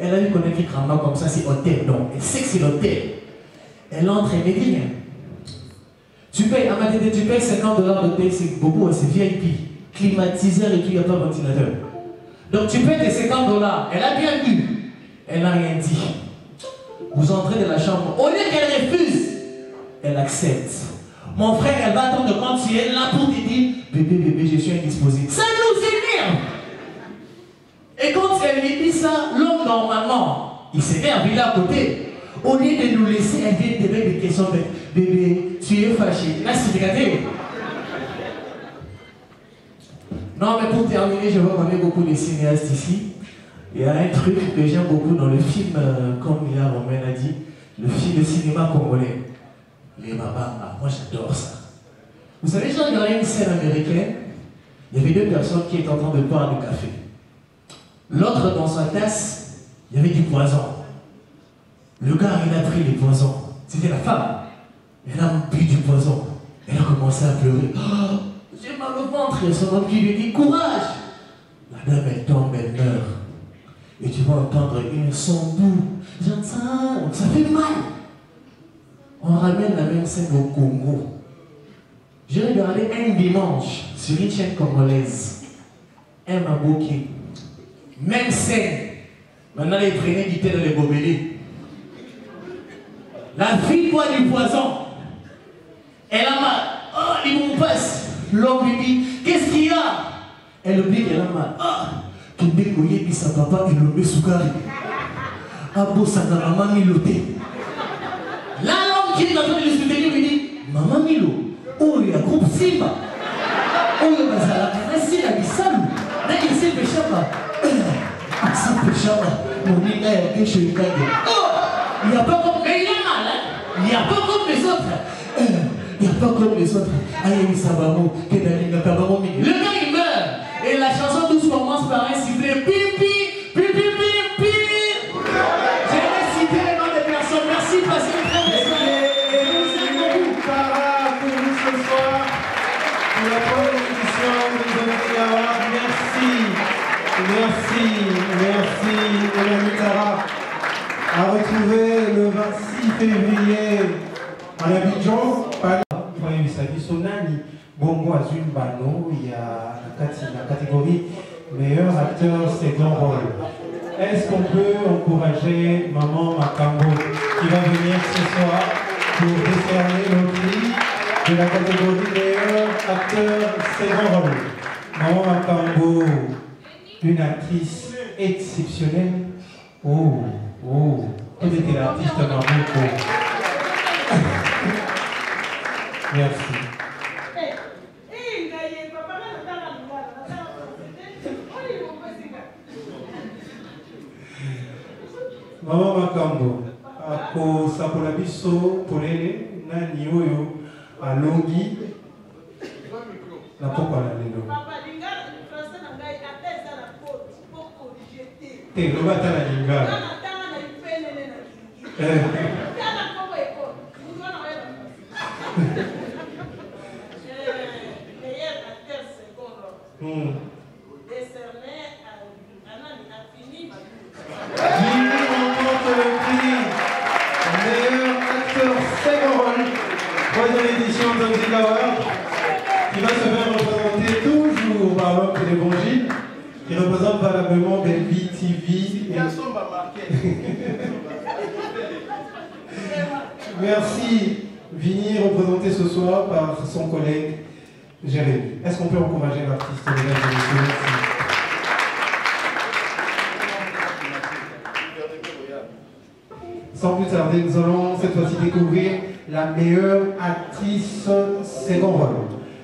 elle a vu qu'on écrit grandement comme ça, c'est hôtel. Donc, elle sait que c'est l'hôtel. Elle entre, elle me dit rien. Tu payes, à ma tête, tu payes 50 $ d'hôtel, c'est beaucoup, c'est VIP. Climatiseur et tout, il n'y a pas de ventilateur. Donc tu payes tes 50 $. Elle a bien vu. Elle n'a rien dit. Vous entrez dans la chambre. Au lieu qu'elle refuse, elle accepte. Mon frère, elle va attendre quand tu es là pour te dire bébé, je suis indisposé. Ça nous énerve. Et quand elle lui dit ça, l'homme, normalement, il s'énerve, il est à côté. Au lieu de nous laisser, elle vient te mettre des questions de bébé, tu es fâché. Là, c'est regardé. Non, mais pour terminer, je vois qu'on est beaucoup de cinéastes ici. Il y a un truc que j'aime beaucoup dans le film, comme Mila Romain a dit, le cinéma congolais. Les Mabanga, moi j'adore ça. Vous savez, j'ai regardé une scène américaine, il y avait deux personnes qui étaient en train de boire du café. L'autre, dans sa tasse, il y avait du poison. Le gars, il a pris les poisons. C'était la femme. Elle a bu du poison. Elle a commencé à pleurer. Oh, j'ai mal au ventre. Il y a son homme qui lui dit courage. La dame, elle tombe, elle meurt. Et tu vas entendre un son doux. J'entends. Donc ça fait mal. On ramène la même scène au Congo. J'ai regardé un dimanche sur une chaîne congolaise. Un Maboki. Même scène. Maintenant, ils prenaient du thé dans les gobelets. La fille boit du poison. Elle a mal. Oh, ils m'ont passe. L'homme lui dit, qu'est-ce qu'il y a? Elle oublie qu'elle a mal. Ah, tu me décollais, puis sa papa, il le met sous carré. Ah, beau, ça n'a maman miloté. Là, l'homme qui est en train de le soutenir lui dit, maman Milo, oh, il y a groupe Simba. Oh, il y a Bazala, merci, la bisalou. Là, il s'est péché, ah, c'est péché, mon nez, là, il y a quelque chose. Oh, il n'y a pas comme, mais il a mal, hein. Il n'y a pas comme les autres. Il n'y a pas comme les autres. Aïe, Sabamo, Kedalinga, Kabamo, le gars, il meurt. Et la chanson douce commence par un sifflet. Pipi, pipi, pipi. J'ai récité les noms des personnes. Merci, passez une très belle soirée. Et merci beaucoup, Cara, pour nous ce soir. Pour la première édition de Zone Award. Merci. Merci, merci, mon ami Cara. À retrouver le 26 février à l'Abidjan. Sonani Bongo Azul Bano, il y a la catégorie meilleur acteur second rôle. Est-ce qu'on peut encourager Maman Makambo qui va venir ce soir pour décerner le prix de la catégorie meilleur acteur second rôle? Maman Makambo, une actrice exceptionnelle. Oh, oh, quel était l'artiste Maman? Merci. Maman Makambo, ako sapola biso polele na nioyo alongi na pokwa na lelo. Te loba ta na lingala. Qui va se faire représenter toujours par l'homme de l'évangile, qui représente valablement Belvi TV. Merci, Vini, représenté ce soir par son collègue Jérémy. Est-ce qu'on peut encourager l'artiste, mesdames et messieurs? Sans plus tarder, nous allons cette fois-ci découvrir la meilleure actrice second rôle.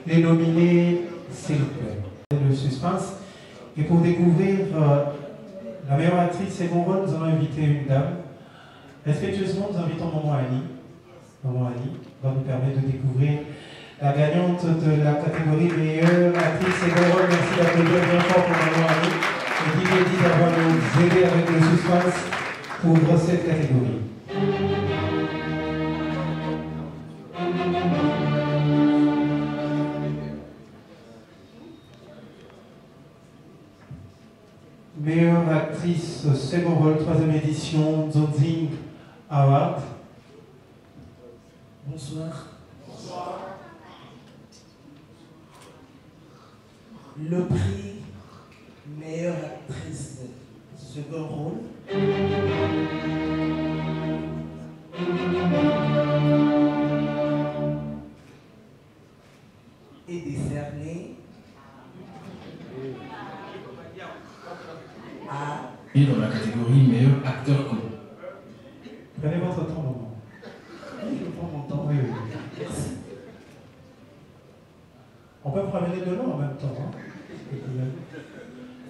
Les nominés, s'il vous plaît. Le suspense. Et pour découvrir la meilleure actrice second rôle, nous allons inviter une dame. Respectueusement, nous invitons Maman Annie. Maman Annie va nous permettre de découvrir la gagnante de la catégorie meilleure actrice second rôle. Merci d'applaudir bien fort pour Maman Annie. Et qui me dit d'avoir nous aider avec le suspense pour cette catégorie. Meilleure actrice ce second rôle, 3e édition, Zonzing Award. Bonsoir. Bonsoir. Le prix meilleure actrice second rôle est décerné à... Et dans la catégorie meilleur acteur comique. Prenez votre temps, maman. Oui, je prends mon temps. Oui, oui. Merci. On peut me ramener de l'eau en même temps. Hein?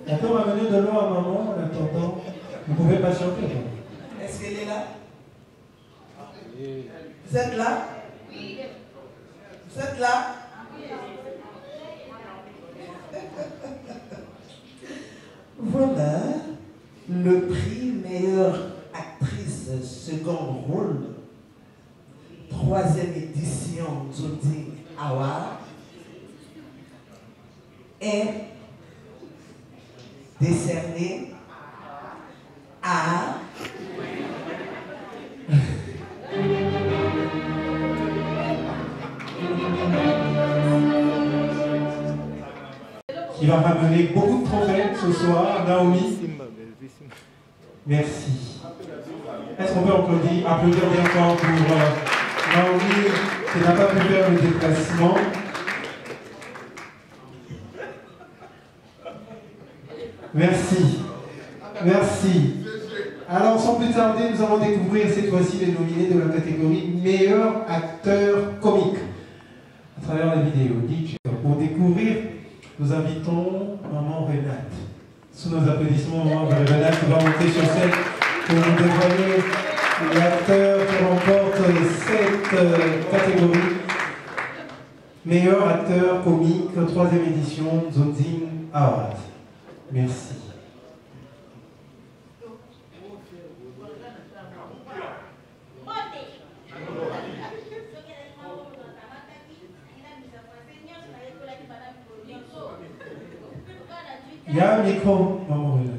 On peut ramener de l'eau à maman en attendant. Vous pouvez patienter. Est-ce qu'elle est là? Vous êtes là? Vous êtes là? Voilà le prix meilleure actrice second rôle, 3e édition Zonzing Award, est décerné à... Qui va ramener beaucoup de trophées ce soir, Naomi. Merci. Est-ce qu'on peut applaudir bien fort pour Naomi qui n'a pas pu faire le déplacement? Merci. Merci. Alors, sans plus tarder, nous allons découvrir cette fois-ci les nominés de la catégorie meilleur acteur comique à travers la vidéo. DJ. Pour découvrir, nous invitons Maman Renate. Sous nos applaudissements, Maman Renate qui va monter sur scène pour nous dévoiler l'acteur qui remporte cette catégorie. Meilleur acteur comique, 3e édition, Zonzing Award. Merci. Il y a un micro, Maman Renate.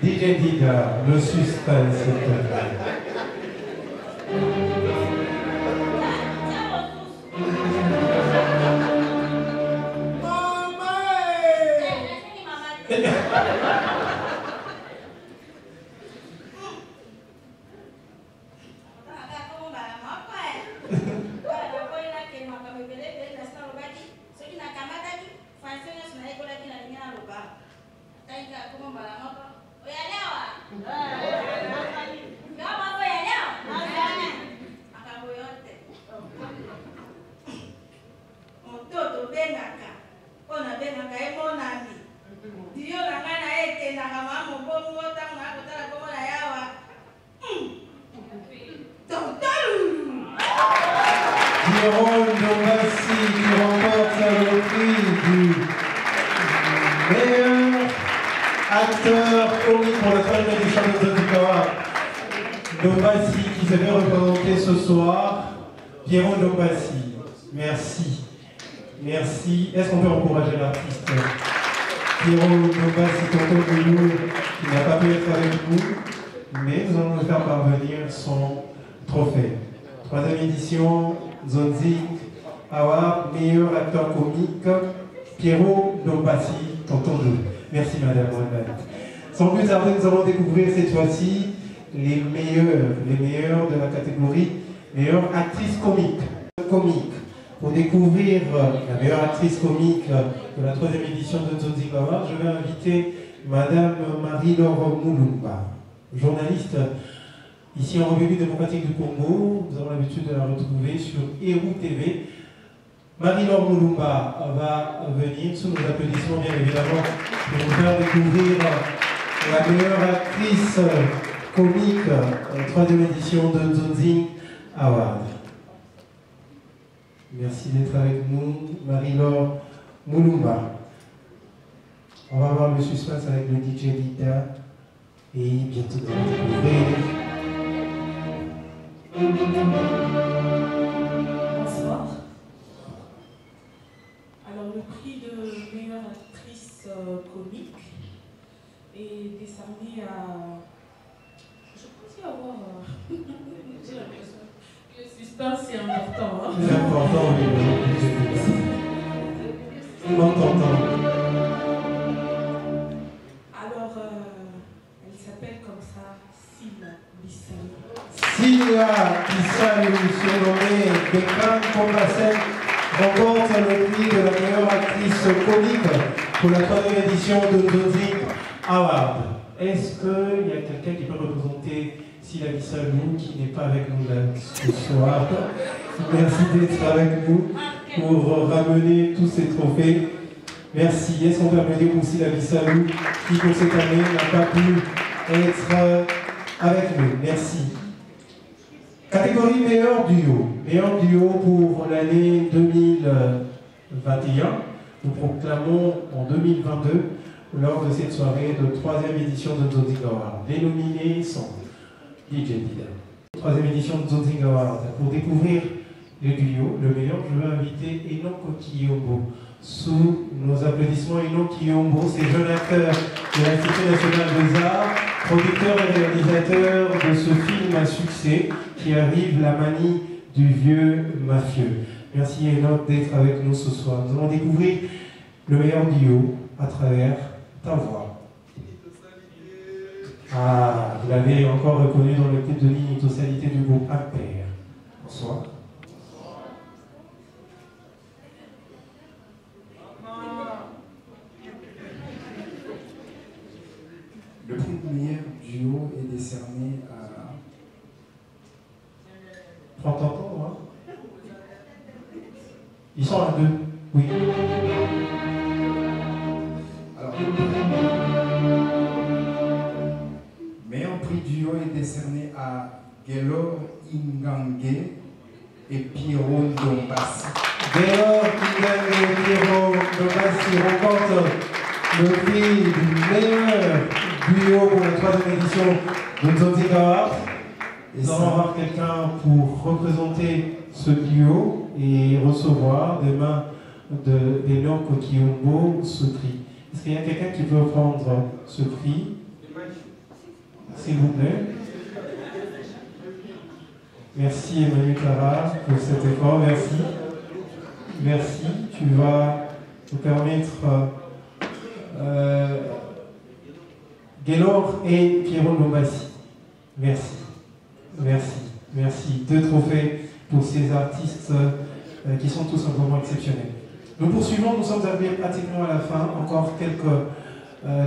DJ Diga, le suspense, s'il te plaît. Pierrot Ndombassi qui remporte le prix du meilleur acteur comique pour la 3e édition de Zonzing Award. Ndombassi qui se fait représenter ce soir. Pierrot Ndombassi, merci. Merci. Est-ce qu'on peut encourager l'artiste Pierrot Ndombassi, tonton de nous, qui n'a pas pu être avec nous, mais nous allons lui faire parvenir son trophée. 3e édition, Zonzing Award, meilleur acteur comique, Pierrot Ndombassi, tonton de nous. Merci Madame Renate. Sans plus tarder, nous allons découvrir cette fois-ci les meilleurs de la catégorie meilleure actrice comique. Pour découvrir la meilleure actrice comique de la 3e édition de Zonzing Award, je vais inviter Madame Marie-Laure Moulumba, journaliste ici en République démocratique du Congo. Nous avons l'habitude de la retrouver sur Héroux TV. Marie-Laure Moulumba va venir sous nos applaudissements, bien évidemment, pour nous faire découvrir la meilleure actrice comique, 3e édition de Nzonzing Award. Merci d'être avec nous, Marie-Laure Moulumba. On va voir le suspense avec le DJ Lida et bientôt on va découvrir. Bonsoir. Alors le prix de meilleure actrice comique est décerné à... Je pense y avoir... J'ai l'impression que le suspense est important. Hein? C'est important, oui. On entend. Alors, elle s'appelle comme ça, Sila Bissali. Sila Bissali, surnommée Bekran Kombasen, remporte le prix de la meilleure actrice comique pour la 3e édition de Nzonzing Award. Est-ce qu'il y a quelqu'un qui peut représenter Sila Bissali qui n'est pas avec nous là ce soir? Merci d'être avec nous pour ramener tous ces trophées. Merci. Est-ce qu'on peut applaudir pour Sila Bissali qui pour cette année n'a pas pu être avec nous? Merci. Catégorie meilleur duo. Meilleur duo pour l'année 2021. Nous proclamons en 2022 lors de cette soirée de 3e édition de Nzonzing Award. Les nominés sont DJ Dida. 3e édition de Nzonzing Award. Pour découvrir le duo, le meilleur, je veux inviter Enoch Kiyombo. Sous nos applaudissements, Enoch Kiyombo, c'est jeune acteur de l'Institut national des arts, producteur et réalisateur de ce film à succès qui arrive, La manie du vieux mafieux. Merci Enoch d'être avec nous ce soir. Nous allons découvrir le meilleur duo à travers ta voix. Ah, vous l'avez encore reconnu dans le clip de l'initosalité du groupe Aper. Bonsoir. Le prix de meilleur duo est décerné à... Prends ton temps, hein? Ils sont à 2, oui. Alors, meilleur prix duo est décerné à Gelor Ingange et Pierrot Ndombassi. Gelor Ingange et Pierrot Ndombassi remportent le prix du meilleur duo pour la 3e édition de Nzonzing Award. Nous allons avoir quelqu'un pour représenter ce duo et recevoir des mains d'Enoch Kiyombo ce prix. Est-ce qu'il y a quelqu'un qui veut prendre ce prix? S'il vous plaît. Merci Emmanuel Clara pour cet effort. Merci. Merci. Tu vas nous permettre... Gelor et Pierrot Ndombassi. Merci. Merci. Merci. 2 trophées pour ces artistes qui sont tout simplement exceptionnels. Nous poursuivons, nous sommes arrivés pratiquement à la fin. Encore quelques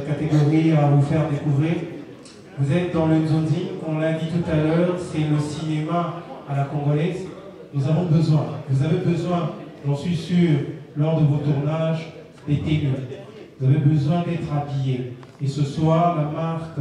catégories à vous faire découvrir. Vous êtes dans le Nzonzing, on l'a dit tout à l'heure, c'est le cinéma à la congolaise. Nous avons besoin, vous avez besoin, j'en suis sûr, lors de vos tournages, des tenues. Vous avez besoin d'être habillés. Et ce soir, la marque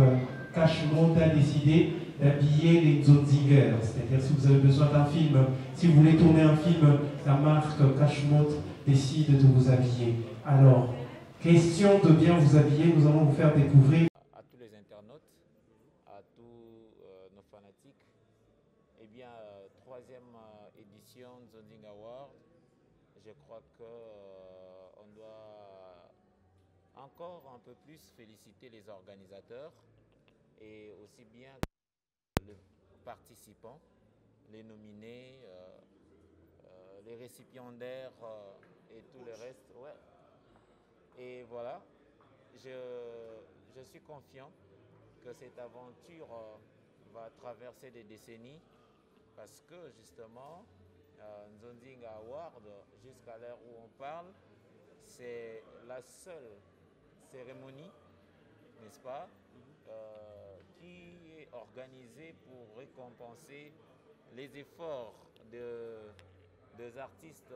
Cashmont a décidé d'habiller les Nzonzingers. C'est-à-dire si vous avez besoin d'un film, si vous voulez tourner un film, la marque Cashmont décide de vous habiller. Alors, question de bien vous habiller, nous allons vous faire découvrir. À tous les internautes, à tous nos fanatiques, eh bien, 3e édition Nzonzing Award, je crois qu'on doit encore un peu plus féliciter les organisateurs et aussi bien les participants, les nominés, les récipiendaires et tout le reste. Ouais. Et voilà, je suis confiant que cette aventure va traverser des décennies parce que justement, Nzonzing Award, jusqu'à l'heure où on parle, c'est la seule cérémonie, n'est-ce pas, qui est organisée pour récompenser les efforts des artistes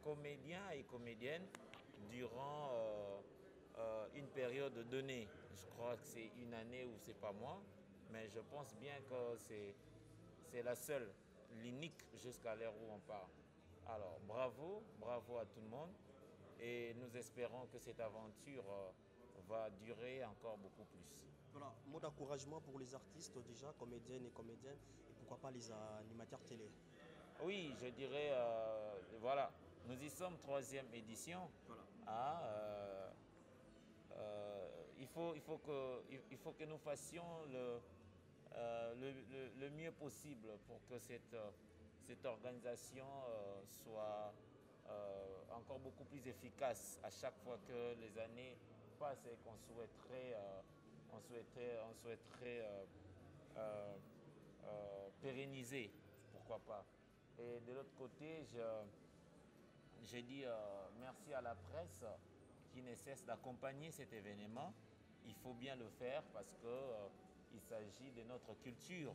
comédiens et comédiennes durant une période donnée. Je crois que c'est une année ou c'est pas moi, mais je pense bien que c'est la seule, l'unique jusqu'à l'heure où on part. Alors bravo, bravo à tout le monde et nous espérons que cette aventure va durer encore beaucoup plus. Voilà, mot d'encouragement pour les artistes déjà, comédiennes et comédiennes, et pourquoi pas les animateurs télé. Oui, je dirais, voilà, nous y sommes, 3e édition. Voilà. Il faut que nous fassions le mieux possible pour que cette organisation soit encore beaucoup plus efficace à chaque fois que les années passent et qu'on souhaiterait, pérenniser, pourquoi pas. Et de l'autre côté, je dis merci à la presse qui ne cesse d'accompagner cet événement. Il faut bien le faire parce qu'il s'agit de notre culture.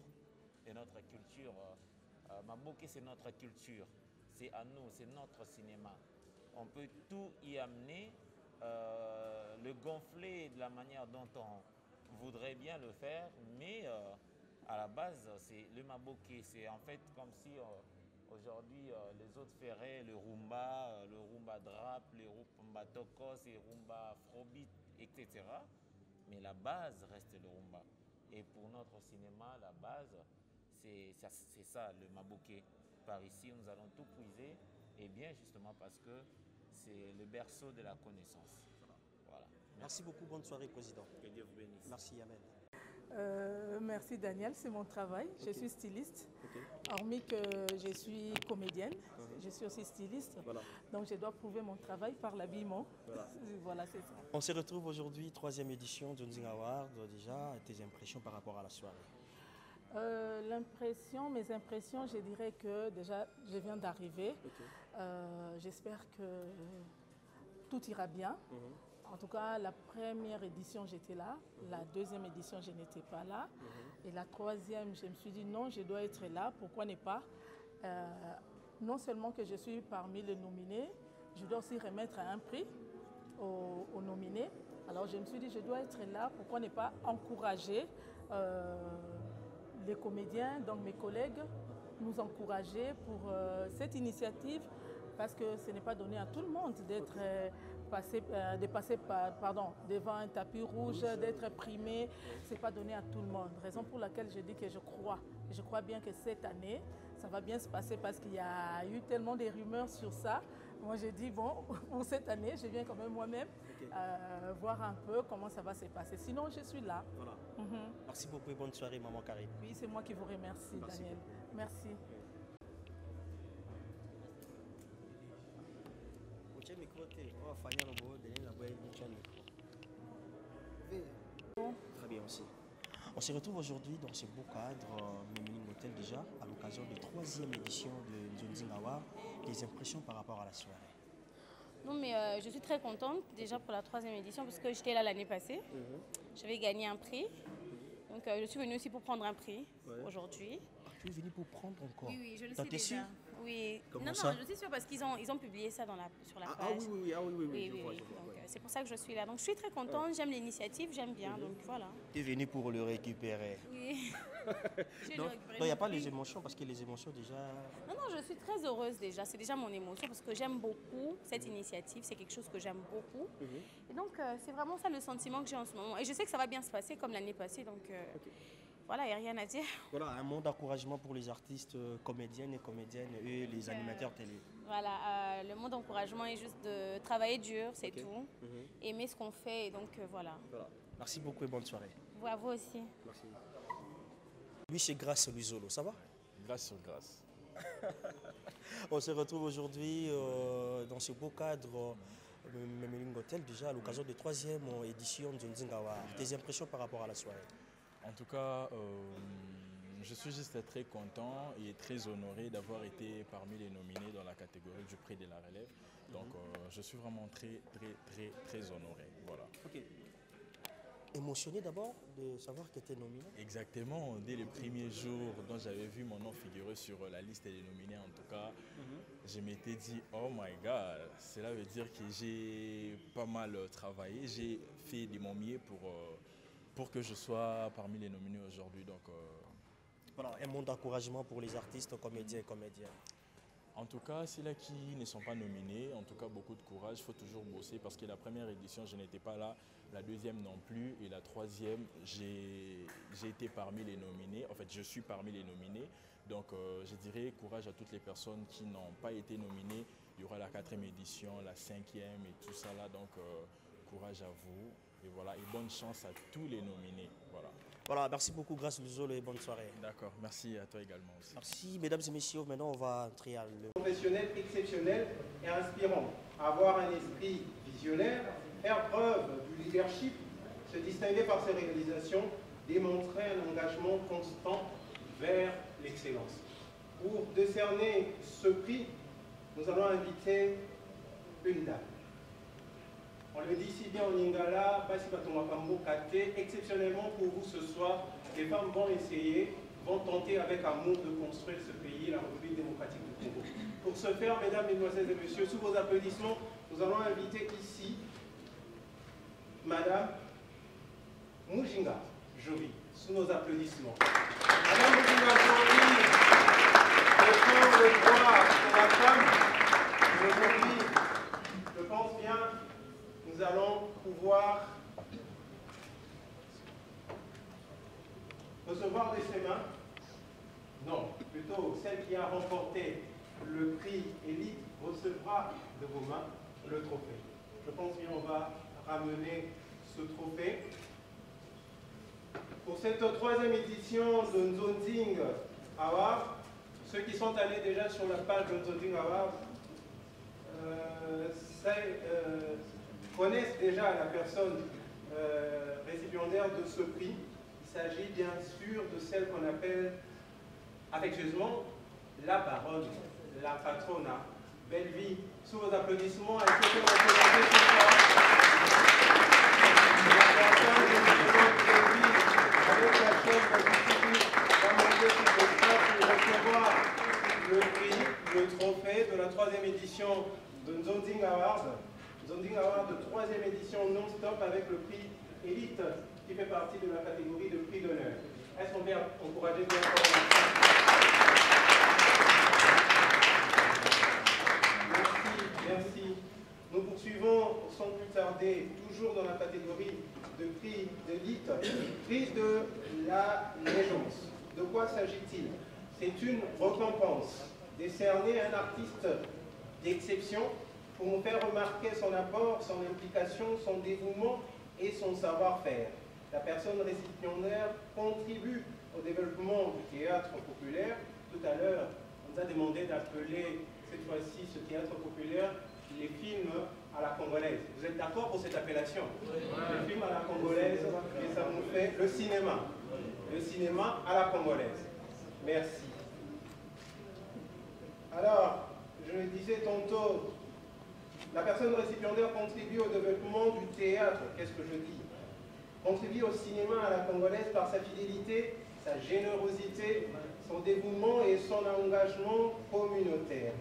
Maboké, c'est notre culture. C'est à nous, c'est notre cinéma. On peut tout y amener, le gonfler de la manière dont on voudrait bien le faire, mais à la base, c'est le maboké. C'est en fait comme si aujourd'hui les autres feraient le rumba drap, le rumba tokos, le rumba afrobeat, etc. Mais la base reste le rumba. Et pour notre cinéma, la base, c'est ça, le maboké. Par ici, nous allons tout puiser, et bien justement parce que c'est le berceau de la connaissance. Voilà. Merci beaucoup, bonne soirée, Président. Que Dieu vous bénisse. Merci, Yamen. Merci Daniel, c'est mon travail. Okay. Je suis styliste. Okay. Hormis que je suis comédienne, je suis aussi styliste. Voilà. Donc je dois prouver mon travail par l'habillement. Voilà, voilà c'est ça. On se retrouve aujourd'hui, 3e édition de Nzing Award. Déjà, tes impressions par rapport à la soirée? Mes impressions, je dirais que déjà, je viens d'arriver. Okay. J'espère que tout ira bien. En tout cas, la première édition, j'étais là. La 2e édition, je n'étais pas là. Et la 3e, je me suis dit non, je dois être là. Pourquoi ne pas non seulement que je suis parmi les nominés, je dois aussi remettre un prix aux nominés. Alors, je me suis dit, je dois être là. Pourquoi ne pas encourager les comédiens, donc mes collègues, nous encourager pour cette initiative parce que ce n'est pas donné à tout le monde d'être de passer devant un tapis rouge, d'être primé. Ce n'est pas donné à tout le monde. Raison pour laquelle je dis que je crois bien que cette année, ça va bien se passer parce qu'il y a eu tellement de rumeurs sur ça. Moi, je dis, bon, pour cette année, je viens quand même moi-même voir un peu comment ça va se passer. Sinon, je suis là. Voilà. Merci beaucoup et bonne soirée, Maman Karine. Oui, c'est moi qui vous remercie, Daniel. Merci. Très bien aussi. On se retrouve aujourd'hui dans ce beau cadre, Memeling Hotel déjà, à l'occasion de 3e édition de Nzing Award. Des impressions par rapport à la soirée? Non, mais je suis très contente déjà pour la 3e édition parce que j'étais là l'année passée. J'avais gagné un prix. Donc je suis venue aussi pour prendre un prix aujourd'hui. Ah, tu es venue pour prendre encore? Oui, je le sais déjà. Sûr? Oui. Comment ça? Je suis sûre parce qu'ils ont publié ça sur la page. Ah oui, je vois. C'est pour ça que je suis là. Donc je suis très contente, j'aime l'initiative, j'aime bien. Donc voilà. Tu es venue pour le récupérer? Oui. Donc il n'y a pas les émotions parce que les émotions déjà... Non, je suis très heureuse déjà. C'est déjà mon émotion parce que j'aime beaucoup cette initiative. C'est quelque chose que j'aime beaucoup. Et donc c'est vraiment ça le sentiment que j'ai en ce moment. Et je sais que ça va bien se passer comme l'année passée. Donc voilà, il n'y a rien à dire. Voilà, un mot d'encouragement pour les artistes comédiennes et les animateurs télé. Voilà, le mot d'encouragement est juste de travailler dur, c'est tout. Aimer ce qu'on fait et donc voilà. Merci beaucoup et bonne soirée. À vous aussi. Merci. Lui, c'est Grâce Luisolo, ça va? Grâce sur grâce. On se retrouve aujourd'hui dans ce beau cadre Memeling Hotel, déjà à l'occasion de 3e édition de Nzing Award. Tes impressions par rapport à la soirée? En tout cas, je suis juste très content et très honoré d'avoir été parmi les nominés dans la catégorie du prix de la relève. Donc je suis vraiment très honoré. Voilà. Ok. émotionné d'abord de savoir que tu es nominé? Exactement, dès les premiers jours dont j'avais vu mon nom figurer sur la liste des nominés, en tout cas, je m'étais dit, oh my God, cela veut dire que j'ai pas mal travaillé, j'ai fait de mon mieux pour que je sois parmi les nominés aujourd'hui. Donc, voilà, un mot d'encouragement pour les artistes, comédiens et comédiennes. En tout cas, ceux-là qui ne sont pas nominés, en tout cas beaucoup de courage, il faut toujours bosser parce que la première édition, je n'étais pas là, la deuxième non plus et la troisième, j'ai été parmi les nominés, en fait je suis parmi les nominés. Donc je dirais courage à toutes les personnes qui n'ont pas été nominées. Il y aura la 4e édition, la 5e et tout ça là, donc courage à vous et voilà, et bonne chance à tous les nominés. Voilà. Voilà, merci beaucoup, Grâce Luzolo et bonne soirée. D'accord, merci à toi également aussi. Merci, mesdames et messieurs. Maintenant, on va entrer à le... Professionnel, exceptionnel et inspirant. Avoir un esprit visionnaire, faire preuve du leadership, se distinguer par ses réalisations, démontrer un engagement constant vers l'excellence. Pour décerner ce prix, nous allons inviter une dame. On le dit si bien en Lingala, exceptionnellement pour vous ce soir, les femmes vont essayer, vont tenter avec amour de construire ce pays, la République démocratique du Congo. Pour ce faire, mesdames, mesdemoiselles et messieurs, sous vos applaudissements, nous allons inviter ici Madame Mujinga Jovi, sous nos applaudissements. Madame Mujinga Jovi, défend le droit de la femme. Aujourd'hui, je pense bien, nous allons pouvoir recevoir de ses mains, non, plutôt celle qui a remporté le prix Élite recevra de vos mains le trophée. Je pense bien on va ramener ce trophée. Pour cette 3e édition de Nzonding Award, ceux qui sont allés déjà sur la page de Nzonding Award connaissent déjà la personne récipiendaire de ce prix. Il s'agit bien sûr de celle qu'on appelle affectueusement la baronne, la patrona. Belle vie, sous vos applaudissements, elle se fait représenter ce soir. Avec la chef va monter sur le stade pour recevoir le prix, le trophée de la 3e édition de Nzonding Award. Nzonding Award de 3e édition non-stop avec le prix Élite qui fait partie de la catégorie de prix d'honneur. Est-ce qu'on peut encourager bien fort? Merci. Nous poursuivons sans plus tarder, toujours dans la catégorie de prix d'élite, prix de la légence. De quoi s'agit-il? C'est une récompense décernée à un artiste d'exception pour nous faire remarquer son apport, son implication, son dévouement et son savoir-faire. La personne récipiendaire contribue au développement du théâtre populaire. Tout à l'heure, on nous a demandé d'appeler cette fois-ci ce théâtre populaire les films à la congolaise. Vous êtes d'accord pour cette appellation? Les films à la congolaise, et ça nous fait le cinéma. Le cinéma à la congolaise. Merci. Alors, je le disais tantôt, la personne récipiendaire contribue au développement du théâtre. Qu'est-ce que je dis? Contribue au cinéma à la congolaise par sa fidélité, sa générosité, son dévouement et son engagement communautaire.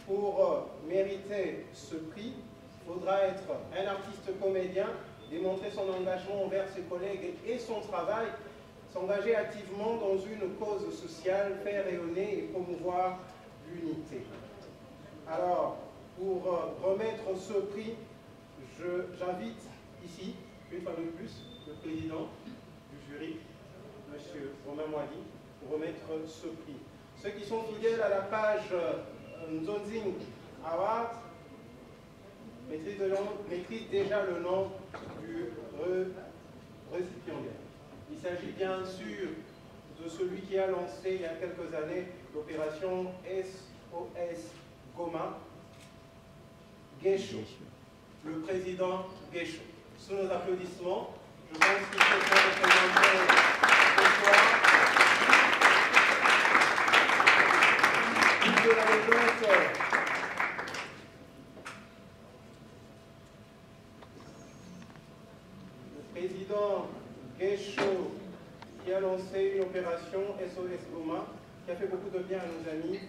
Pour mériter ce prix, il faudra être un artiste comédien, démontrer son engagement envers ses collègues et son travail, s'engager activement dans une cause sociale, faire rayonner et promouvoir l'unité. Alors, pour remettre ce prix, j'invite ici, une fois de plus, le président du jury, M. Romain Moili, pour remettre ce prix. Ceux qui sont fidèles à la page Nzonding Award maîtrisent déjà le nom du récipiendaire. Il s'agit bien sûr de celui qui a lancé il y a quelques années l'opération SOS Goma, Guécho, le président Guécho. Sous nos applaudissements, je pense qu'il faut faire représenter ce soir. De la légence, président Guécho, qui a lancé une opération SOS Goma, qui a fait beaucoup de bien à nos amis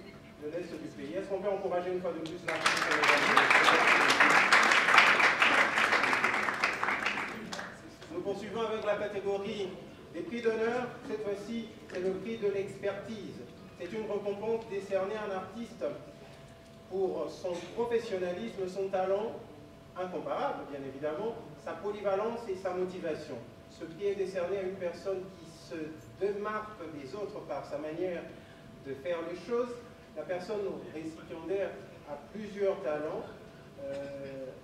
de l'Est du pays. Est-ce qu'on peut encourager une fois de plus l'artiste et nos amis? Nous poursuivons avec la catégorie des prix d'honneur. Cette fois-ci, c'est le prix de l'expertise. C'est une récompense décernée à un artiste pour son professionnalisme, son talent incomparable, bien évidemment, sa polyvalence et sa motivation. Ce prix est décerné à une personne qui se démarque des autres par sa manière de faire les choses. La personne récipiendaire a plusieurs talents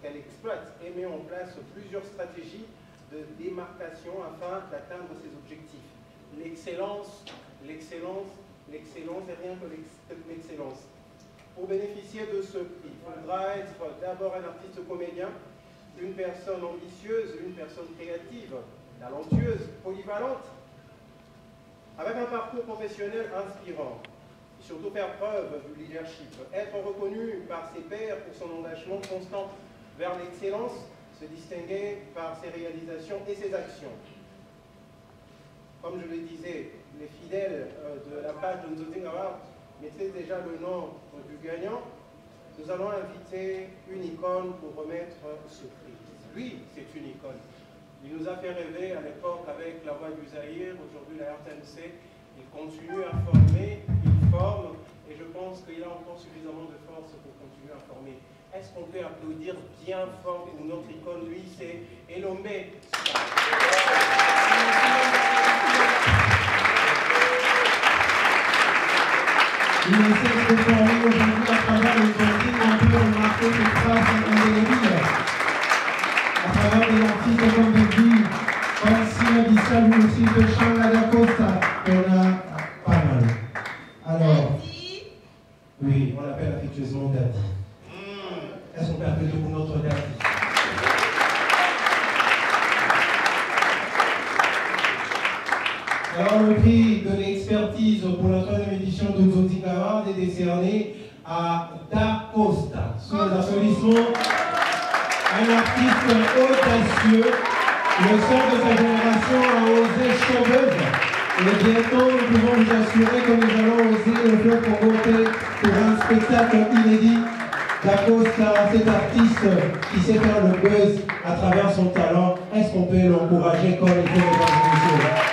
qu'elle exploite et met en place plusieurs stratégies de démarcation afin d'atteindre ses objectifs. L'excellence, l'excellence, l'excellence et rien que l'excellence. Pour bénéficier de ce prix, il faudra être d'abord un artiste comédien, une personne ambitieuse, une personne créative, talentueuse, polyvalente, avec un parcours professionnel inspirant. Et surtout faire preuve du leadership, être reconnu par ses pairs pour son engagement constant vers l'excellence, se distinguer par ses réalisations et ses actions. Comme je le disais, les fidèles de la page de Nzonzing Award maîtrisent déjà le nom du gagnant. Nous allons inviter une icône pour remettre ce prix. Lui, c'est une icône. Il nous a fait rêver à l'époque avec La Voix du Zaïre, aujourd'hui la RTNC. Il continue à former, il forme, et je pense qu'il a encore suffisamment de force pour continuer à former. Est-ce qu'on peut applaudir bien fort pour notre icône? Lui, c'est Elombe. Il essaie de former aujourd'hui à travers le Nzonzing, on peut remarquer des traces indélébiles. À travers des artistes comme Bébi, comme Sina Bissa, lui aussi de Changa da Costa, on a pas mal. Alors, oui, on l'appelle affectueusement Daddy. Est-ce qu'on peut appeler pour notre Daddy? Alors, le prix de l'expertise pour la 3e édition de Nzonzing Award est décerné à Da Costa. Sous les applaudissements, un artiste audacieux, le seul de sa génération à oser chauveuse. Et bientôt, nous pouvons vous assurer que nous allons oser le faire pour voter pour un spectacle inédit. Da Costa, cet artiste qui sait faire le buzz à travers son talent, est-ce qu'on peut l'encourager comme il faut, mesdames et messieurs?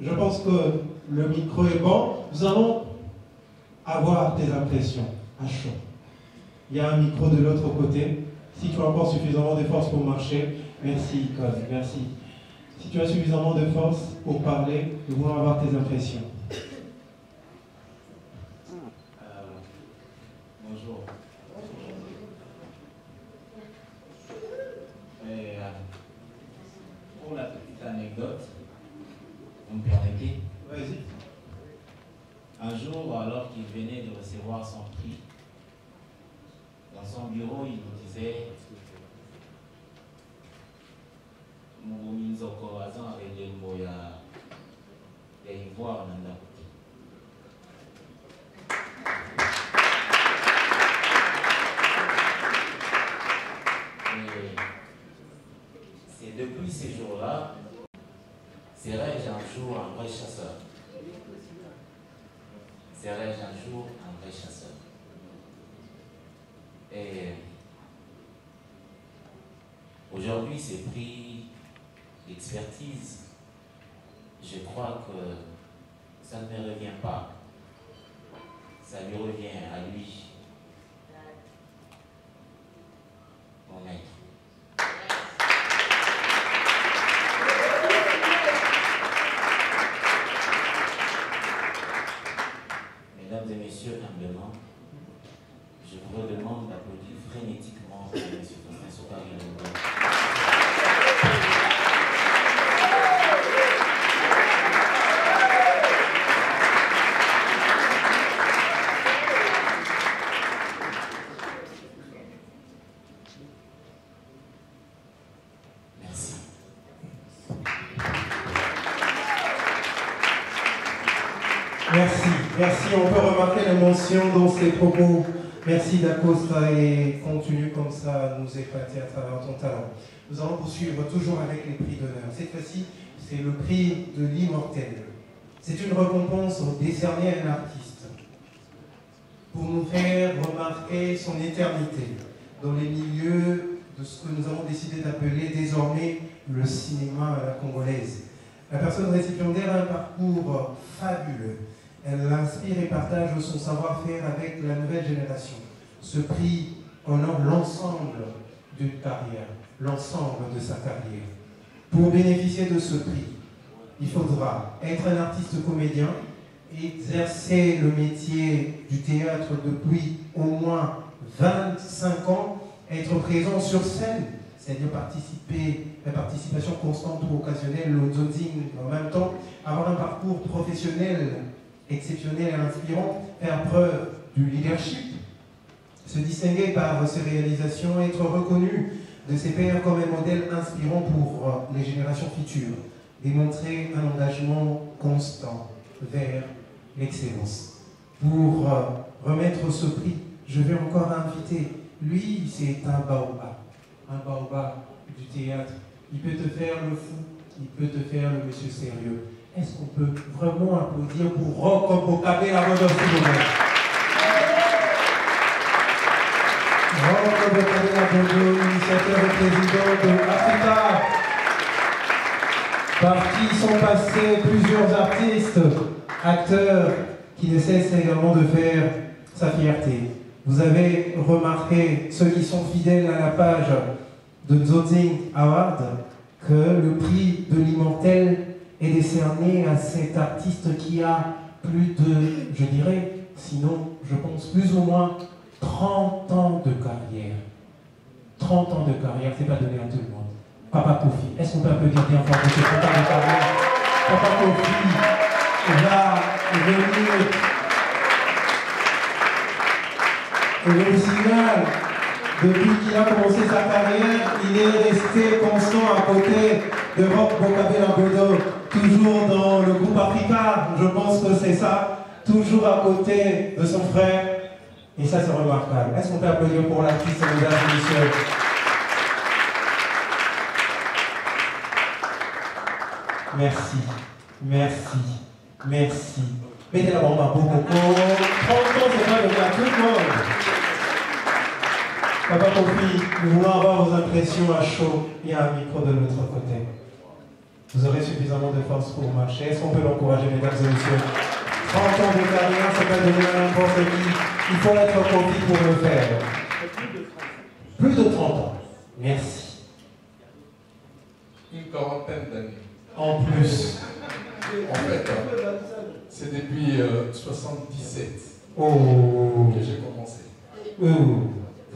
Je pense que le micro est bon. Nous allons avoir tes impressions à chaud. Il y a un micro de l'autre côté. Si tu as encore suffisamment de force pour marcher, merci, Icône, merci. Si tu as suffisamment de force pour parler, nous voulons avoir tes impressions. Bonjour. Pour la petite anecdote, vous me permettez? Vas-y. Un jour, alors qu'il venait de recevoir son prix, dans son bureau, il nous disait Muguminzoko azan elengo ya ivoire nanda. C'est depuis ces jours-là, serais-je un jour un vrai chasseur? Serais-je un jour un vrai chasseur? Et aujourd'hui, ces prix d'expertise, je crois que ça ne me revient pas. Ça lui revient à lui, mon maître. Mesdames et messieurs, humblement, je vous redemande d'applaudir frénétiquement M. Faustin Sokari. Merci, merci. On peut remarquer l'émotion dans ses propos. Merci d'Acosta et continue comme ça à nous épater à travers ton talent. Nous allons poursuivre toujours avec les prix d'honneur. Cette fois-ci, c'est le prix de l'immortel. C'est une récompense décernée à un artiste pour nous faire remarquer son éternité dans les milieux de ce que nous avons décidé d'appeler désormais le cinéma à la congolaise. La personne récipiendaire a un parcours fabuleux. Elle inspire et partage son savoir-faire avec la nouvelle génération. Ce prix honore l'ensemble d'une carrière, l'ensemble de sa carrière. Pour bénéficier de ce prix, il faudra être un artiste comédien, exercer le métier du théâtre depuis au moins 25 ans, être présent sur scène, c'est-à-dire la participation constante ou occasionnelle au Zonzing en même temps, avoir un parcours professionnel exceptionnel et inspirant, faire preuve du leadership, se distinguer par ses réalisations, être reconnu de ses pairs comme un modèle inspirant pour les générations futures, démontrer un engagement constant vers l'excellence. Pour remettre ce prix, je vais encore inviter, lui c'est un baobab du théâtre. Il peut te faire le fou, il peut te faire le monsieur sérieux. Est-ce qu'on peut vraiment applaudir pour Rocco Bocabé-La Bodo, s'il vous plaît? Rocco Bocabé-La Bodo, initiateur et président de Africa, par qui sont passés plusieurs artistes, acteurs, qui ne cessent également de faire sa fierté. Vous avez remarqué, ceux qui sont fidèles à la page de Zonzing Award, que le prix de l'immortel est décerné à cet artiste qui a plus de, je dirais, sinon, je pense, plus ou moins 30 ans de carrière. 30 ans de carrière, c'est pas donné à tout le monde. Papa Kofi, est-ce qu'on peut applaudir bien fort pour ce 30 ans de carrière? Papa Kofi va venir. Et le signal, depuis qu'il a commencé sa carrière, il est resté constant à côté de Roch Bocabé-La Bodo, toujours dans le groupe Africa, je pense que c'est ça, toujours à côté de son frère, et ça c'est remarquable. Est-ce qu'on peut applaudir pour l'artiste, mesdames et messieurs? Merci, merci, merci. Mettez la bombe à Bokoko. 30 ans, c'est pas donné à tout le monde. Papa Kofi, nous voulons avoir vos impressions à chaud. Il y a un micro de l'autre côté. Vous aurez suffisamment de force pour marcher. Est-ce qu'on peut l'encourager, mesdames et messieurs? 30 ans de carrière, c'est pas donné à n'importe qui. Il faut être Kofi pour le faire. Plus de 30 ans. Merci. Une quarantaine d'années. En plus. En fait, c'est depuis 77 que j'ai commencé.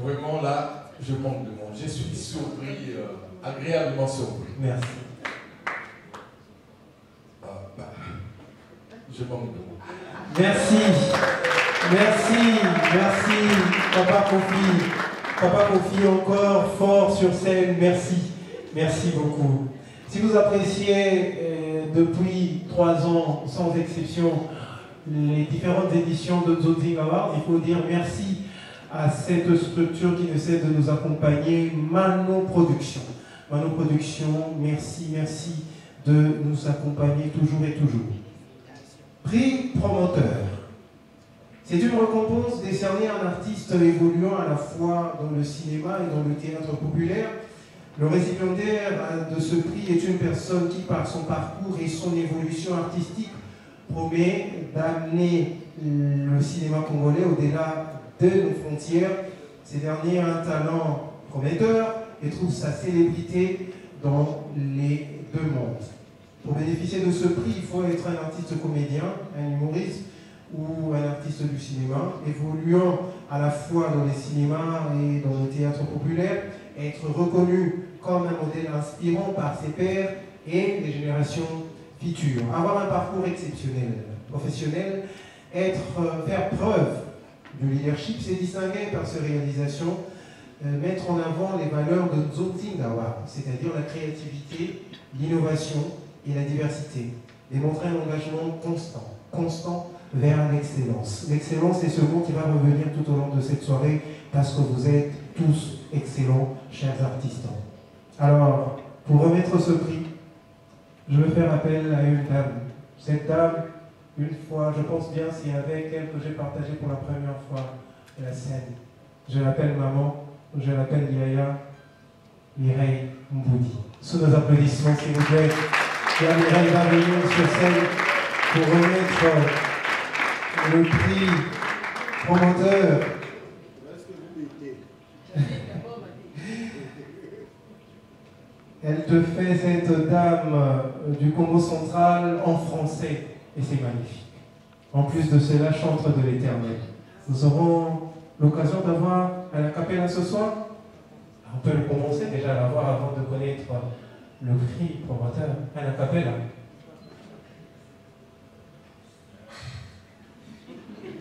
Vraiment là, je manque de monde. Je suis surpris, agréablement surpris. Merci. Je manque de monde. Merci. Merci. Merci. Papa Kofi. Papa Kofi encore fort sur scène. Merci. Merci beaucoup. Si vous appréciez depuis 3 ans, sans exception, les différentes éditions de Zonzing Award, il faut dire merci à cette structure qui ne cesse de nous accompagner, Mano Production. Mano Production, merci, merci de nous accompagner toujours et toujours. Prix promoteur. C'est une récompense décernée à un artiste évoluant à la fois dans le cinéma et dans le théâtre populaire. Le récipiendaire de ce prix est une personne qui, par son parcours et son évolution artistique, promet d'amener le cinéma congolais au-delà de nos frontières. Ces derniers ont un talent prometteur et trouvent sa célébrité dans les 2 mondes. Pour bénéficier de ce prix, il faut être un artiste comédien, un humoriste ou un artiste du cinéma, évoluant à la fois dans les cinémas et dans le théâtre populaire, être reconnu comme un modèle inspirant par ses pairs et les générations futures. Avoir un parcours exceptionnel, professionnel, faire preuve du leadership, c'est distinguer par ses réalisations, mettre en avant les valeurs de Zonzing Award, c'est-à-dire la créativité, l'innovation et la diversité. Démontrer un engagement constant vers l'excellence. L'excellence est ce mot qui va revenir tout au long de cette soirée parce que vous êtes tous excellents, chers artistes. Alors, pour remettre ce prix, je veux faire appel à une dame. Cette dame, une fois, je pense bien, c'est avec elle que j'ai partagé pour la première fois la scène. Je l'appelle maman, je l'appelle Yaya Mireille Mboudi. Sous nos applaudissements, s'il vous plaît. La Mireille va venir sur scène pour remettre le prix promoteur. Elle te fait cette dame du Congo central en français et c'est magnifique. En plus de cela, chantre de l'Éternel. Nous aurons l'occasion d'avoir un acapella ce soir. On peut le commencer déjà à l'avoir avant de connaître le prix promoteur. Un acapella.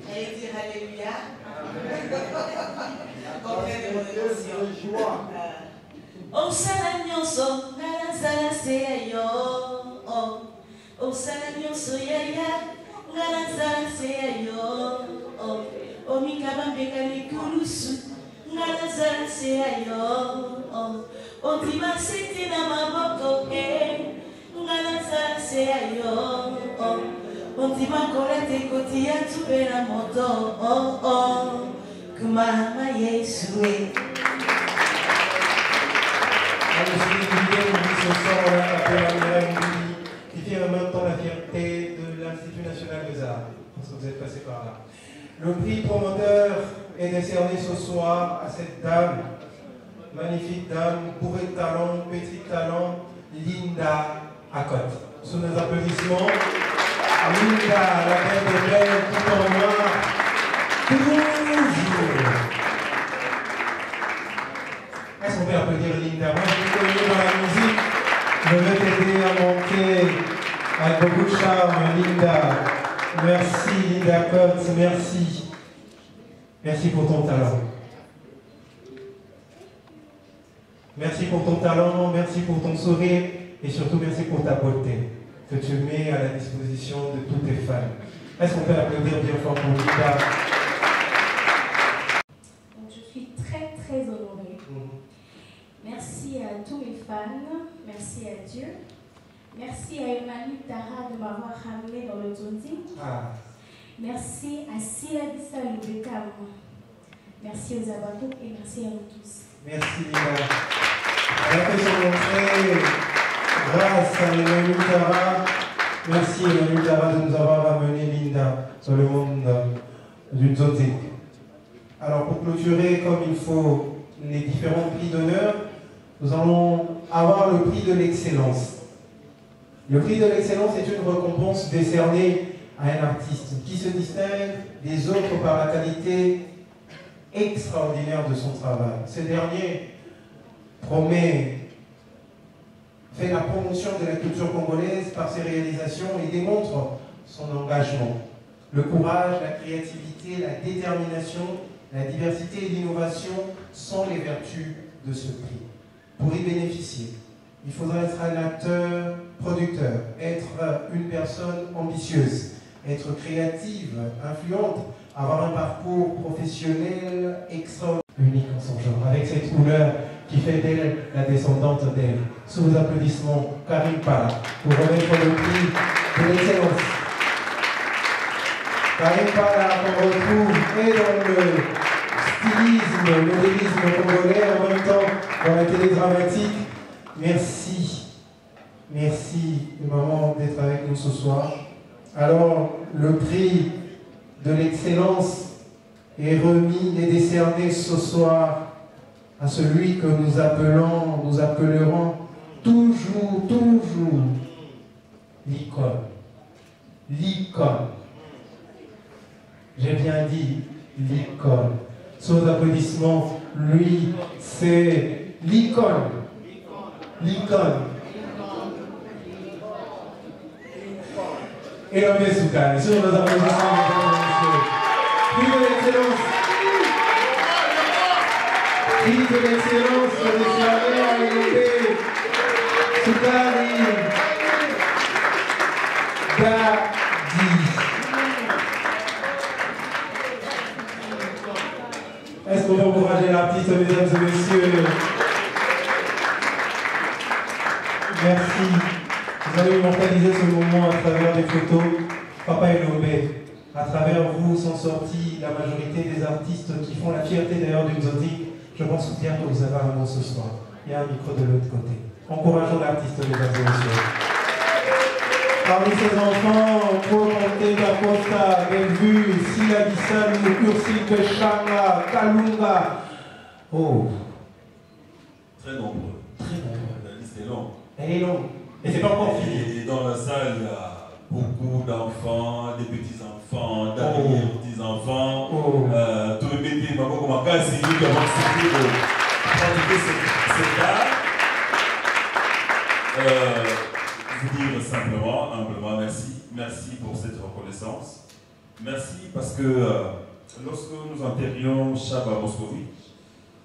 Allez dire Alléluia. Comprenez mon émotion. Osala nyonso nalazala se yo. Osala nyonso yaya nalazala se yo. Omikaba mbeka likulusu nalazala se yo. Ondima siti na maboko ke nalazala se yo. Ondima kolate koti ya tubera moto. Kumama Yesue. Ce soir, on a appelé à Mireille Mboudi, qui fait en même temps la fierté de l'Institut national des arts, parce que vous êtes passé par là. Le prix promoteur est décerné ce soir à cette dame, magnifique dame, bourrée de talent, petit talent, Linda Akot. Sous nos applaudissements, Linda, la belle de belle, tout en noir, toujours. Est-ce qu'on peut applaudir Linda? Moi, je suis connu dans la musique. Je vais t'aider à monter avec beaucoup de charme, Linda. Merci, Linda Kotz, merci. Merci pour ton talent. Merci pour ton talent, merci pour ton sourire et surtout merci pour ta beauté que tu mets à la disposition de toutes tes fans. Est-ce qu'on peut applaudir bien fort pour Linda? Je suis très très honorée. Merci à tous mes fans, merci à Dieu, merci à Emmanuel Tara de m'avoir ramené dans le Zondi. Merci à Siladissa Lubekam, merci aux Abako et merci à vous tous. Merci Linda. Elle a fait son entrée grâce à Emmanuel Tara. Merci Emmanuel Tara de nous avoir ramené Linda sur le monde d'une Zondi. Alors pour clôturer comme il faut les différents prix d'honneur, nous allons avoir le prix de l'excellence. Le prix de l'excellence est une récompense décernée à un artiste qui se distingue des autres par la qualité extraordinaire de son travail. Ce dernier fait la promotion de la culture congolaise par ses réalisations et démontre son engagement. Le courage, la créativité, la détermination, la diversité et l'innovation sont les vertus de ce prix. Pour y bénéficier, il faudra être un acteur, producteur, être une personne ambitieuse, être créative, influente, avoir un parcours professionnel extraordinaire, unique en son genre, avec cette couleur qui fait d'elle la descendante d'elle. Sous vos applaudissements, Karim Pala, pour remettre le prix de l'excellence. Karim Pala, qu'on retrouve et dans le stylisme, le modélisme congolais, en même temps dans la télé dramatique. Merci. Merci, maman, d'être avec nous ce soir. Alors, le prix de l'excellence est remis et décerné ce soir à celui que nous appellerons toujours l'icône. L'icône. J'ai bien dit l'icône. Sous vos applaudissements, lui, c'est l'icône. L'icône. Et l'homme est Soukan. Sur nos applaudissements, mesdames et messieurs. Prix de l'excellence. Prix de l'excellence décerné à l'Élébé Soukari Gadi. artistes, mesdames et messieurs. Merci. Vous allez immortaliser ce moment à travers des photos. Papa Elombe, à travers vous sont sortis la majorité des artistes qui font la fierté d'ailleurs d'une Nzonzi. Je pense bien que vous avez un mot ce soir. Il y a un micro de l'autre côté. Encourageons l'artiste, mesdames et messieurs. Parmi ces enfants, Koronte Costa, Bellevue, Sila Bissalou, Ursule Keshanga, Kalunga. Oh. Très nombreux. Très nombreux. La liste est longue. Elle est longue. Et c'est pas encore fini. Et dans la salle, il y a beaucoup d'enfants, des petits-enfants, d'arrière-petits-enfants. Tout le métier, maman, comme un cas, c'est lui qui a accepté de pratiquer cet art. Vous dire simplement, humblement, merci. Merci pour cette reconnaissance. Merci parce que lorsque nous enterrions Chaba Moscovitch,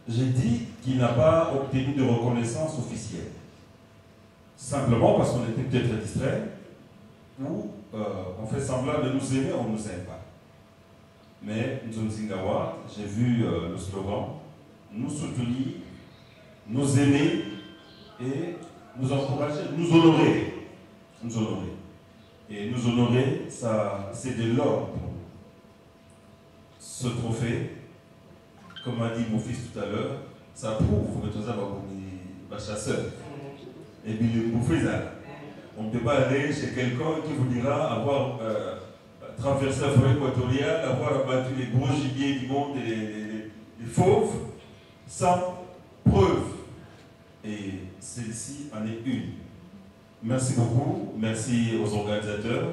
j'ai dit qu'il n'a pas obtenu de reconnaissance officielle. Simplement parce qu'on était peut-être distrait, ou on fait semblant de nous aimer, on ne nous aime pas. Mais Nzonzi Award, j'ai vu le slogan, nous soutenir, nous aimer et nous encourager, nous honorer. Nous honorer. Et nous honorer, ça, c'est de l'or pour nous. Ce trophée, comme a dit mon fils tout à l'heure, ça prouve que nous avons un chasseur. Et puis le bouffé, on ne peut pas aller chez quelqu'un qui vous dira avoir traversé la forêt équatoriale, avoir abattu les gros gibiers du monde et les fauves, sans preuve. Et celle-ci en est une. Merci beaucoup, merci aux organisateurs.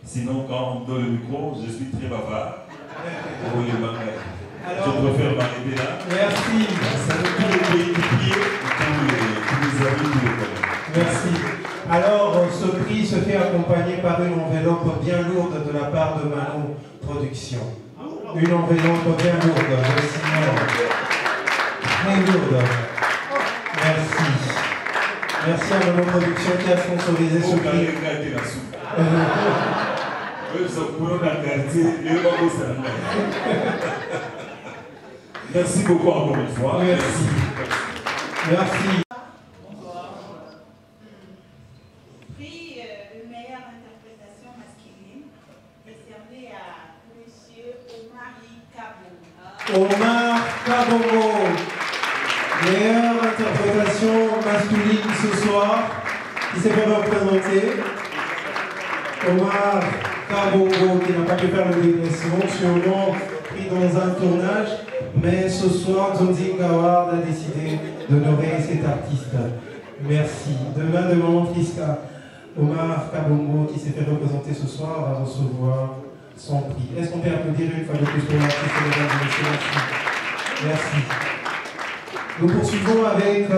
Sinon, quand on me donne le micro, je suis très bavard. Je préfère m'arrêter là. Merci. Ça nous tous les pays du pied, tous les amis, tous les collègues. Merci. Alors, ce prix se fait accompagner par une enveloppe bien lourde de la part de Manon Productions. Une enveloppe bien lourde, je signale. Très lourde. Merci. Merci à Manon Productions qui a sponsorisé ce prix. Merci beaucoup encore une fois. Merci. Merci. Prix de meilleure interprétation masculine décerné à M. Omar Kabongo. Omar Kabongo. Meilleure interprétation masculine ce soir, qui s'est fait représenter. Omar Kabongo, qui n'a pas pu faire le déplacement, sûrement pris dans un tournage, mais ce soir, Nzonzi Award a décidé d'honorer cet artiste. Merci. Demain, de Maman Friska, Omar Kabongo, qui s'est fait représenter ce soir, va recevoir son prix. Est-ce qu'on peut applaudir une fois de plus pour l'artiste? Merci. Nous poursuivons avec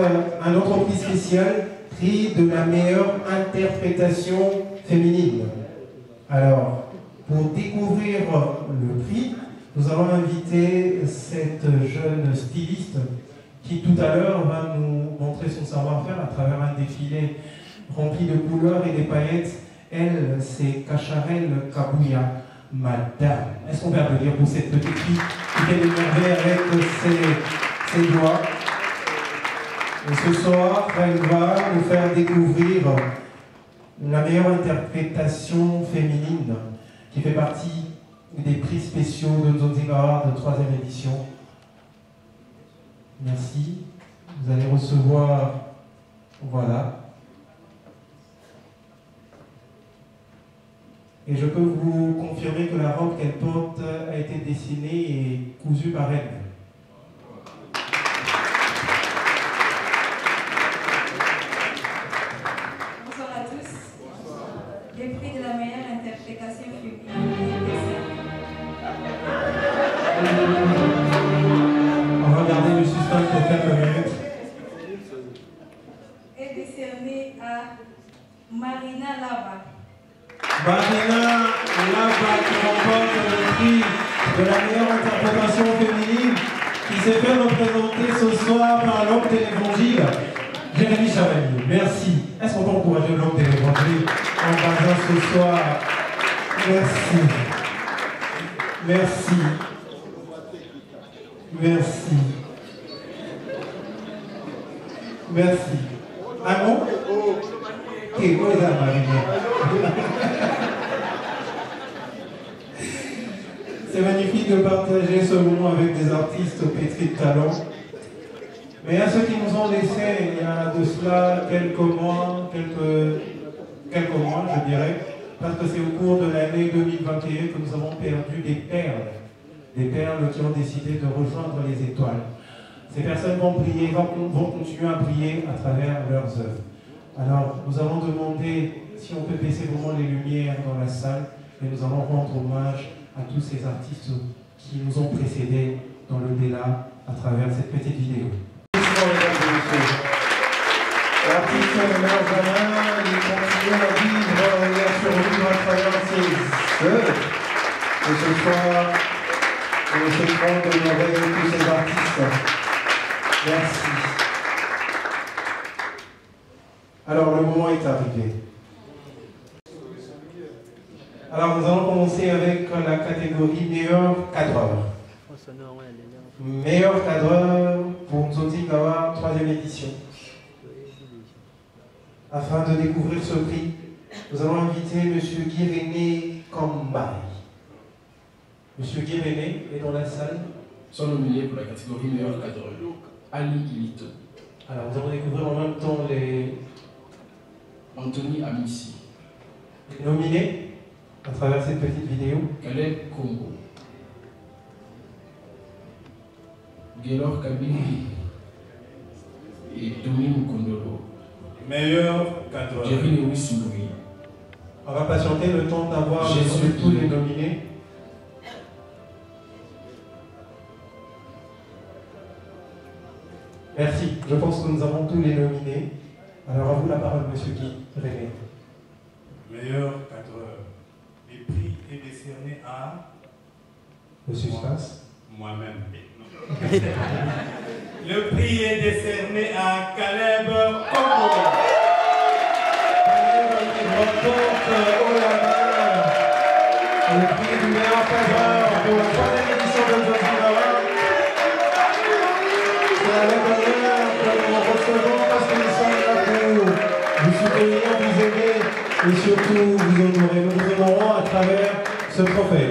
un autre prix spécial, prix de la meilleure interprétation féminine. Alors, pour découvrir le prix, nous allons inviter cette jeune styliste qui tout à l'heure va nous montrer son savoir-faire à travers un défilé rempli de couleurs et des paillettes. Elle, c'est Kacharel Kabouya, madame. Est-ce qu'on peut applaudir pour cette petite fille qui fait des merveilles avec ses doigts? Et ce soir, elle va nous faire découvrir la meilleure interprétation féminine qui fait partie des prix spéciaux de Nzonzi Award de 3e édition. Merci. Vous allez recevoir, voilà. Et je peux vous confirmer que la robe qu'elle porte a été dessinée et cousue par elle. Bonsoir à tous. Le prix de la meilleure interprétation féminine On va garder le suspense pour quelques minutes. est décerné à Marina Lava. Marina Lava qui remporte le prix de la meilleure interprétation féminine qui s'est fait représenter ce soir par l'homme de l'évangile, Jérémy Chavalier. Merci. Est-ce qu'on peut encourager l'homme de l'évangile en basant ce soir? Merci. Merci. Merci. Merci. Un mot? Che cosa, Maria? C'est magnifique de partager ce moment avec des artistes pétris de talent. Mais à ceux qui nous ont laissé il y a de cela quelques mois, je dirais, parce que c'est au cours de l'année 2021 que nous avons perdu des perles qui ont décidé de rejoindre les étoiles. Ces personnes vont prier, vont continuer à prier à travers leurs œuvres. Alors, nous avons demandé si on peut baisser vraiment les lumières dans la salle et nous allons rendre hommage à tous ces artistes qui nous ont précédés dans le délat à travers cette petite vidéo. L'artiste Benjamin, il continue à vivre et à survivre à travers ses œuvres. Et ce soir, nous souhaitons d'honorer tous ces artistes. Merci. Alors, le moment est arrivé. Alors, nous allons commencer avec la catégorie meilleur cadreur. Meilleur cadreur pour Nzonzi Ngawa, 3e édition. Afin de découvrir ce prix, nous allons inviter M. Guy-René Kambay. M. Guy-René est dans la salle. Sont nominés pour la catégorie meilleur cadreur. Ali Ilito. Alors, nous allons découvrir en même temps les... Anthony Amissi. Nominés à travers cette petite vidéo. Caleb Congo. Gaylor Kabili et Dominique Kondolo. Meilleur cadreur. Jerry Lewis Louis. On va patienter le temps d'avoir tous les nominés. Merci. Je pense que nous avons tous les nominés. Alors à vous la parole, monsieur Guy René. Meilleur cadreur. Le prix est décerné à... Le suspense. Moi-même. Le prix est décerné à Caleb Congo. Caleb remporte haut la main le prix du meilleur cadreur pour la 3e édition de Nzonzi Ngawa. C'est avec honneur que nous recevons parce que nous sommes là pour vous soutenir, vous aider et surtout vous honorer. Nous vous honorons à travers ce trophée.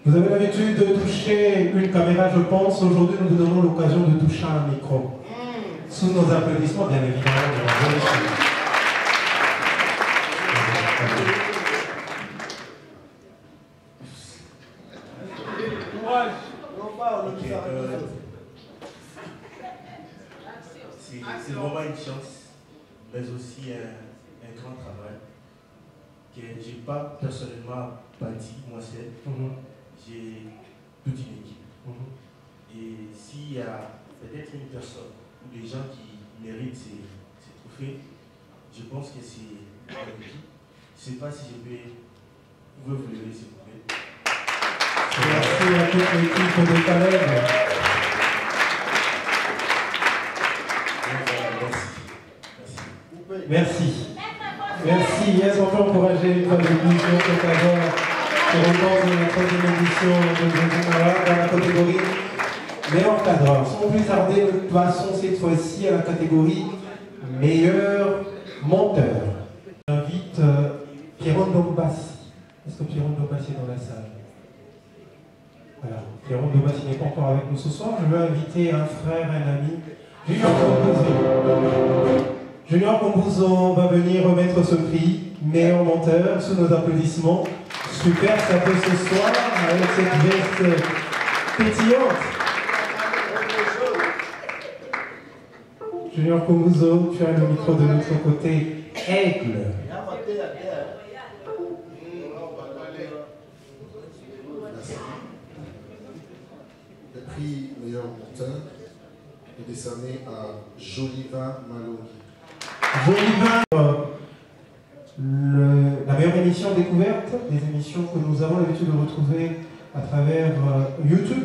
Vous avez l'habitude de toucher une caméra, je pense. Aujourd'hui, nous vous donnons l'occasion de toucher un micro. Sous nos applaudissements, bien évidemment. C'est vraiment une chance, mais aussi un grand travail que je n'ai pas personnellement bâti, moi seul. J'ai toute une équipe. Et s'il y a peut-être une personne ou des gens qui méritent ces trophées, je pense que c'est l'équipe. Je ne sais pas si je vais vous lever, s'il vous plaît. Merci à toute l'équipe de Caleb. Merci. Merci. Est-ce qu'on peut encourager une fois de plus notre cadreur qui remporte la 3e édition de Nzonzi Ngawa dans la catégorie meilleur cadreur. Sans plus tarder, nous passons cette fois-ci à la catégorie meilleur monteur. J'invite Pierron Dombassi. Est-ce que Pierron Dombassi est dans la salle? Voilà. Pierron Dombassi n'est pas encore avec nous ce soir. Je veux inviter un frère, un ami, Junior Kombuzo. Junior Kombuzo va venir remettre ce prix, meilleur monteur, sous nos applaudissements. Super, ça fait ce soir, avec cette veste pétillante. Junior Kombuzo, tu as le micro de notre côté. Aigle. Le prix meilleur monteur est décerné à Joliva Malongi. Joliva, la meilleure émission découverte, des émissions que nous avons l'habitude de retrouver à travers YouTube.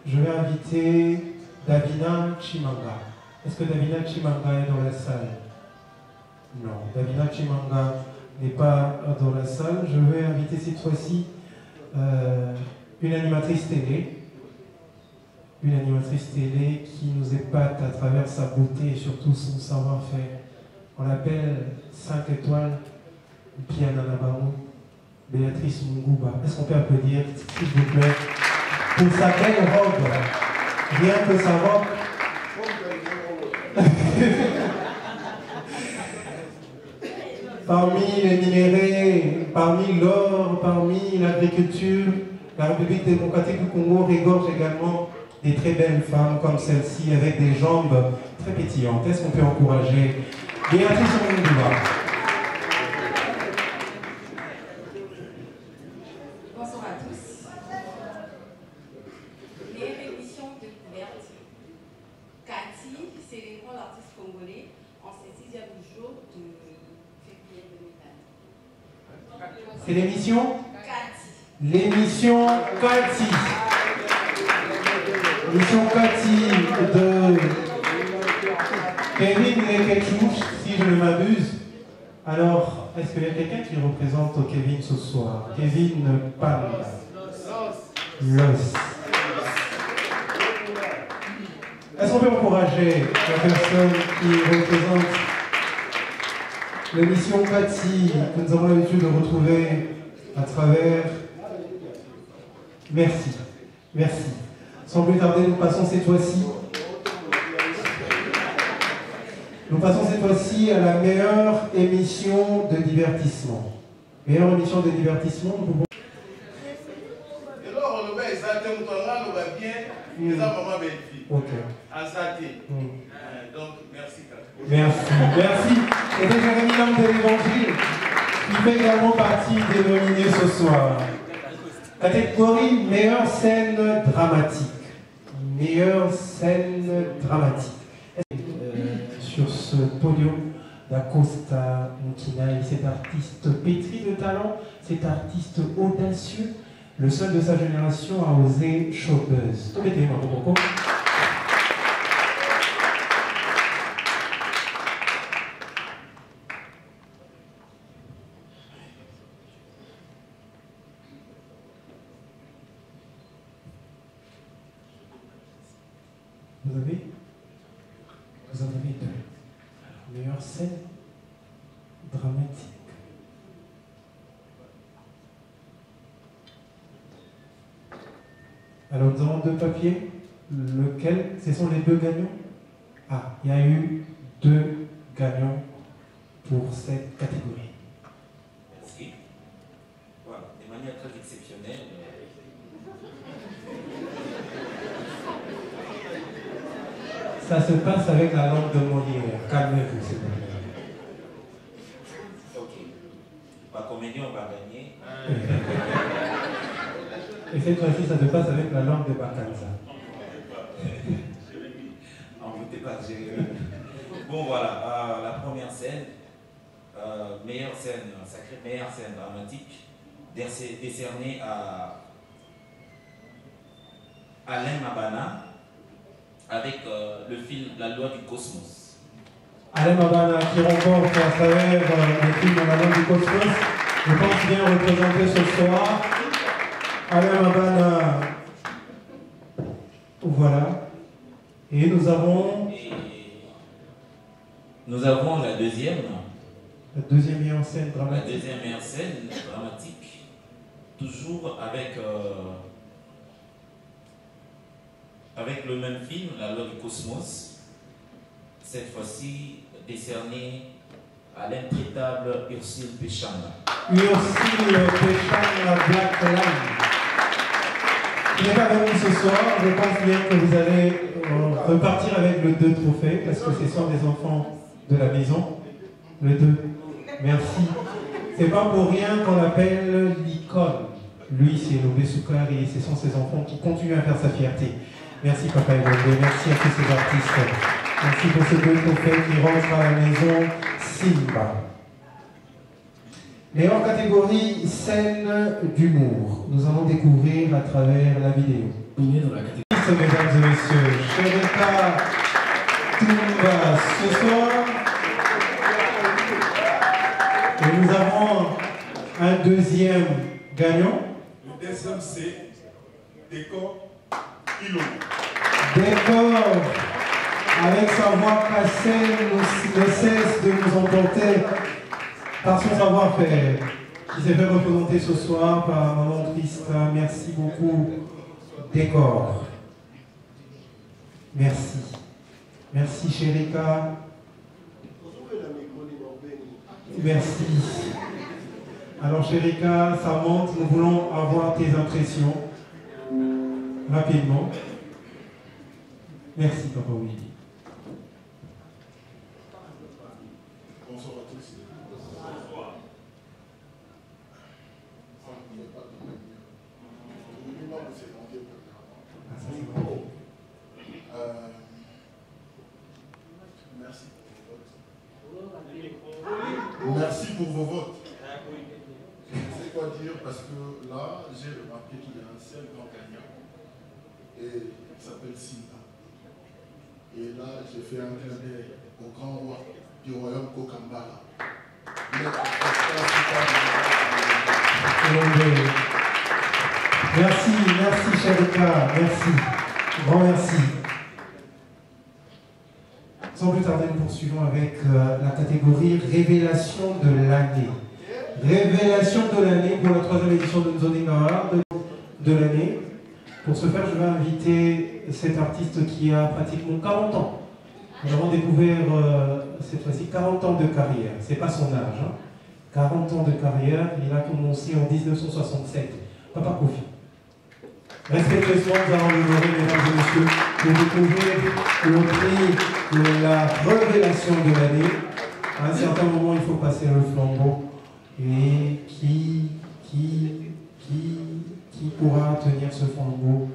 Je vais inviter Davina Chimanga. Est-ce que Davina Chimanga est dans la salle? Non, Davina Chimanga n'est pas dans la salle. Je vais inviter cette fois-ci une animatrice télé. Une animatrice télé qui nous épate à travers sa beauté et surtout son savoir-faire. On l'appelle 5 étoiles, Piana Nabarro, Béatrice Munguba. Est-ce qu'on peut applaudir, s'il vous plaît, pour sa belle robe, rien que sa robe. Parmi les minéraux, parmi l'or, parmi l'agriculture, la République démocratique du Congo regorge également des très belles femmes comme celle-ci avec des jambes très pétillantes. Est-ce qu'on peut encourager Béatrice Munguba? Bonsoir à tous. Les émissions de découverte. Cathy, célébrant l'artiste congolais en ce 6e jour de février 2020. C'est l'émission Cathy. L'émission Cathy. L'émission Cathy de Kevin Leketchouch, si je ne m'abuse. Alors, est-ce qu'il y a quelqu'un qui représente Kevin ce soir? Kevin Pan. Los. Est-ce qu'on peut encourager la personne qui représente l'émission Cathy que nous avons l'habitude de retrouver à travers... Merci. Merci. Sans plus tarder, nous passons cette fois-ci. Nous passons cette fois-ci à la meilleure émission de divertissement. Meilleure émission de divertissement, nous pouvons... Ok. Donc, merci. Merci, merci. Et Jérémy, l'homme de l'évangile, qui fait également partie des nominés ce soir. Catégorie meilleure scène dramatique. Meilleure scène dramatique. Sur ce podium d'Acosta Mukinaï, cet artiste pétri de talent, cet artiste audacieux, le seul de sa génération à oser showbuzz. Mettez-moi beaucoup. Vous en avez deux. Alors, meilleure scène dramatique. Alors, nous avons deux papiers. Lequel? Ce sont les deux gagnants? Ah, il y a eu deux gagnants pour cette catégorie. Merci. Voilà, de manière très exceptionnelle. Ça se passe avec la langue de Molière. Calmez-vous, s'il vous plaît. Ok. Ma comédie, on va gagner. Et cette fois-ci, ça se passe avec la langue de Bakanza. Embêtez pas, Jérémy. Bon, voilà. La première scène, meilleure scène, sacrée meilleure scène dramatique, décernée à Alain Mabana, avec le film La loi du cosmos. Alain Mabana qui remporte à travers le film La loi du cosmos, je pense bien représenté ce soir. Alain Mabana, voilà. Et nous avons la deuxième. La deuxième meilleure scène dramatique. La deuxième meilleure scène dramatique, toujours avec le même film, La loi du cosmos, cette fois-ci décerné à l'intraitable Ursule Péchana. Ursule Péchana Black Line. Il n'est pas venu ce soir, je pense bien que vous allez repartir avec le 2 trophées, parce que ce sont des enfants de la maison. Le 2. Merci. C'est pas pour rien qu'on l'appelle l'icône. Lui, c'est Lobé Soukari et ce sont ses enfants qui continuent à faire sa fierté. Merci Papa Ebongo, merci à tous ces artistes. Merci pour ce 2 trophées qui rentrent à la maison Simba. Mais en catégorie scène d'humour, nous allons découvrir à travers la vidéo. Mesdames et messieurs, Shereka Tumba ce soir. Et nous avons un deuxième gagnant. Le deuxième, c'est Décor Kilo. Décor, avec sa voix cassée, ne cesse de nous emporter par son savoir-faire, qui s'est fait représenter ce soir par Maman Tristan. Merci beaucoup, Décor. Merci. Merci, Chérika. Merci. Alors, Chérika, ça monte. Nous voulons avoir tes impressions rapidement. Merci, Papa Willy. Bonsoir à tous. Bonsoir. Merci pour vos votes. Je ne sais quoi dire parce que là, j'ai remarqué qu'il y a un seul grand gagnant et il s'appelle Sinta. Et là, j'ai fait un clin d'œil au grand roi du royaume Kokambala. Merci, merci Chérika, merci. Grand merci. Sans plus tarder, nous poursuivons avec la catégorie Révélation de l'année. Révélation de l'année pour la 3e édition de Nzonding Award de l'année. Pour ce faire, je vais inviter cet artiste qui a pratiquement 40 ans. Nous avons découvert cette fois-ci 40 ans de carrière. C'est pas son âge. Hein. 40 ans de carrière. Il a commencé en 1967. Papa Kofi. Respectueusement, nous allons l'honorer, mesdames et messieurs, de découvrir le prix de la révélation de l'année. À un certain moment, il faut passer le flambeau. Et qui pourra tenir ce flambeau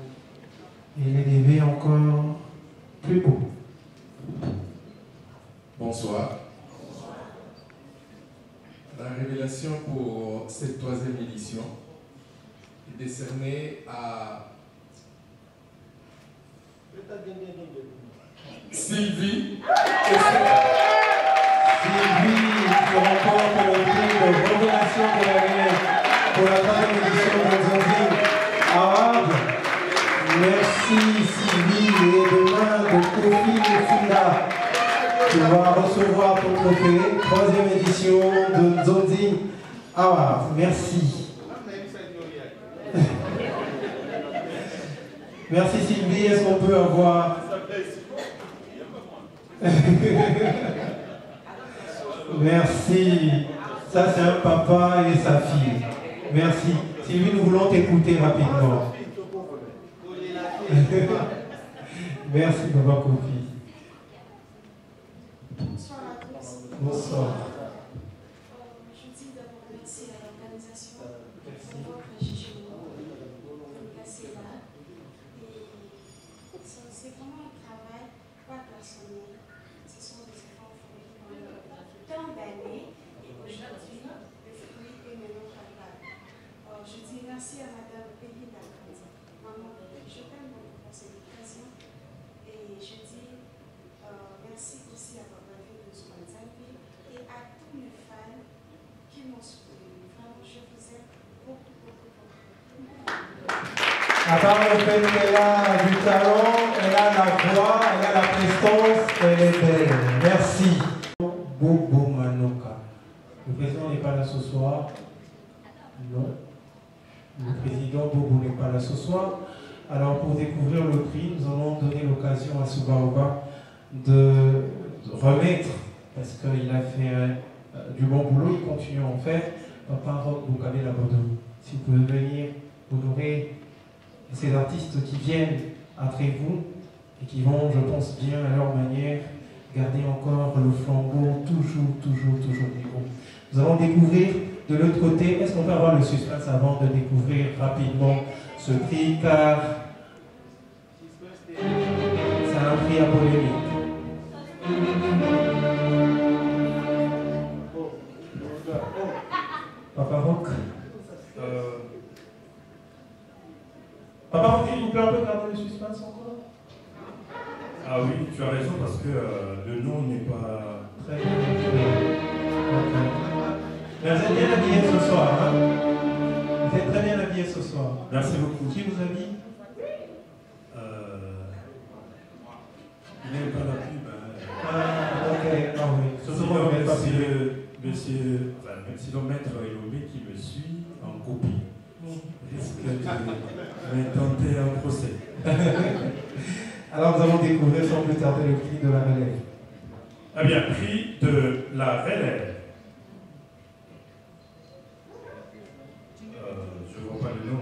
et l'élever encore plus haut? Bonsoir. La révélation pour cette 3e édition est décernée à Sylvie. Sylvie qui remporte le prix de révélation de l'année pour la 3e édition de Nzonding Award. Merci Sylvie, et demain de Kofi Mufunda, tu vas recevoir ton trophée, 3e édition de Nzonding Award. Merci. Merci Sylvie, est-ce qu'on peut avoir... Merci. Ça, c'est un papa et sa fille. Merci. Sylvie, nous voulons t'écouter rapidement. Merci, Papa Kofi. Bonsoir à tous. Bonsoir. Je dis d'abord merci à l'organisation pour votre jugement, pour me placer là. Et c'est vraiment un travail pas personnel. Ce sont des efforts fournis pendant tant d'années et aujourd'hui, le fruit est maintenant palpable. Je dis merci à Madame Béli Dakanza. Maman, je t'aime beaucoup pour cette occasion et je dis merci aussi à Papa de Zouanzambi et à tous mes fans qui m'ont soutenu. Vraiment, je vous aime beaucoup, beaucoup, beaucoup. À part le fait qu'elle a du talent, elle a la voix, elle a la prestance, elle est belle. Merci. Bobo Manoka. Le président n'est pas là ce soir. Non. Le président Bobo n'est pas là ce soir. Alors pour découvrir le prix, nous allons donner l'occasion à Soubaroba de remettre, parce qu'il a fait du bon boulot, il continue à en faire, Papa Roch Boukabé Labodo. Si vous pouvez venir honorer ces artistes qui viennent après vous et qui vont, je pense bien à leur manière, garder encore le flambeau toujours niveau. Nous allons découvrir de l'autre côté, est-ce qu'on peut avoir le suspense avant de découvrir rapidement ce prix, car c'est un prix à polémique. Papa Roch. Papa Roch, s'il vous plaît, on peut garder le suspense encore? Ah oui, tu as raison parce que le nom n'est pas très bien. Okay. Mais vous êtes bien habillés ce soir, hein? Vous Vous êtes très bien habillé ce soir. Merci beaucoup. Qui vous habille? Il n'aime pas la pub. Ah, ok. Ah oui. Merci le maître Elomé qui me suit en copie. Risque de me tenter un procès. Alors nous allons découvrir sans plus tarder le prix de la relève. Eh bien, prix de la relève. Je ne vois pas le nom.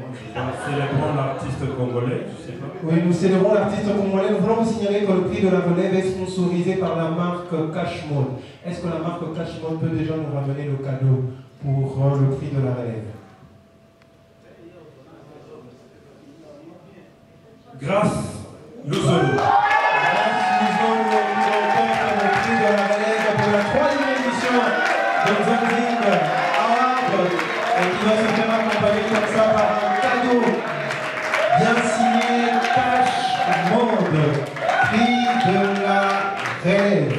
Célébrons l'artiste congolais, je sais pas. Oui, nous célébrons l'artiste congolais. Nous voulons vous signaler que le prix de la relève est sponsorisé par la marque Cashmode. Est-ce que la marque Cashmode peut déjà nous ramener le cadeau pour le prix de la relève? Grâce Luzolo. Grâce Luzolo qui remporte le prix de la relève pour la 3e édition de Nzonzing Award et qui va se faire accompagner comme ça par un cadeau bien signé Cashmode, prix de la relève.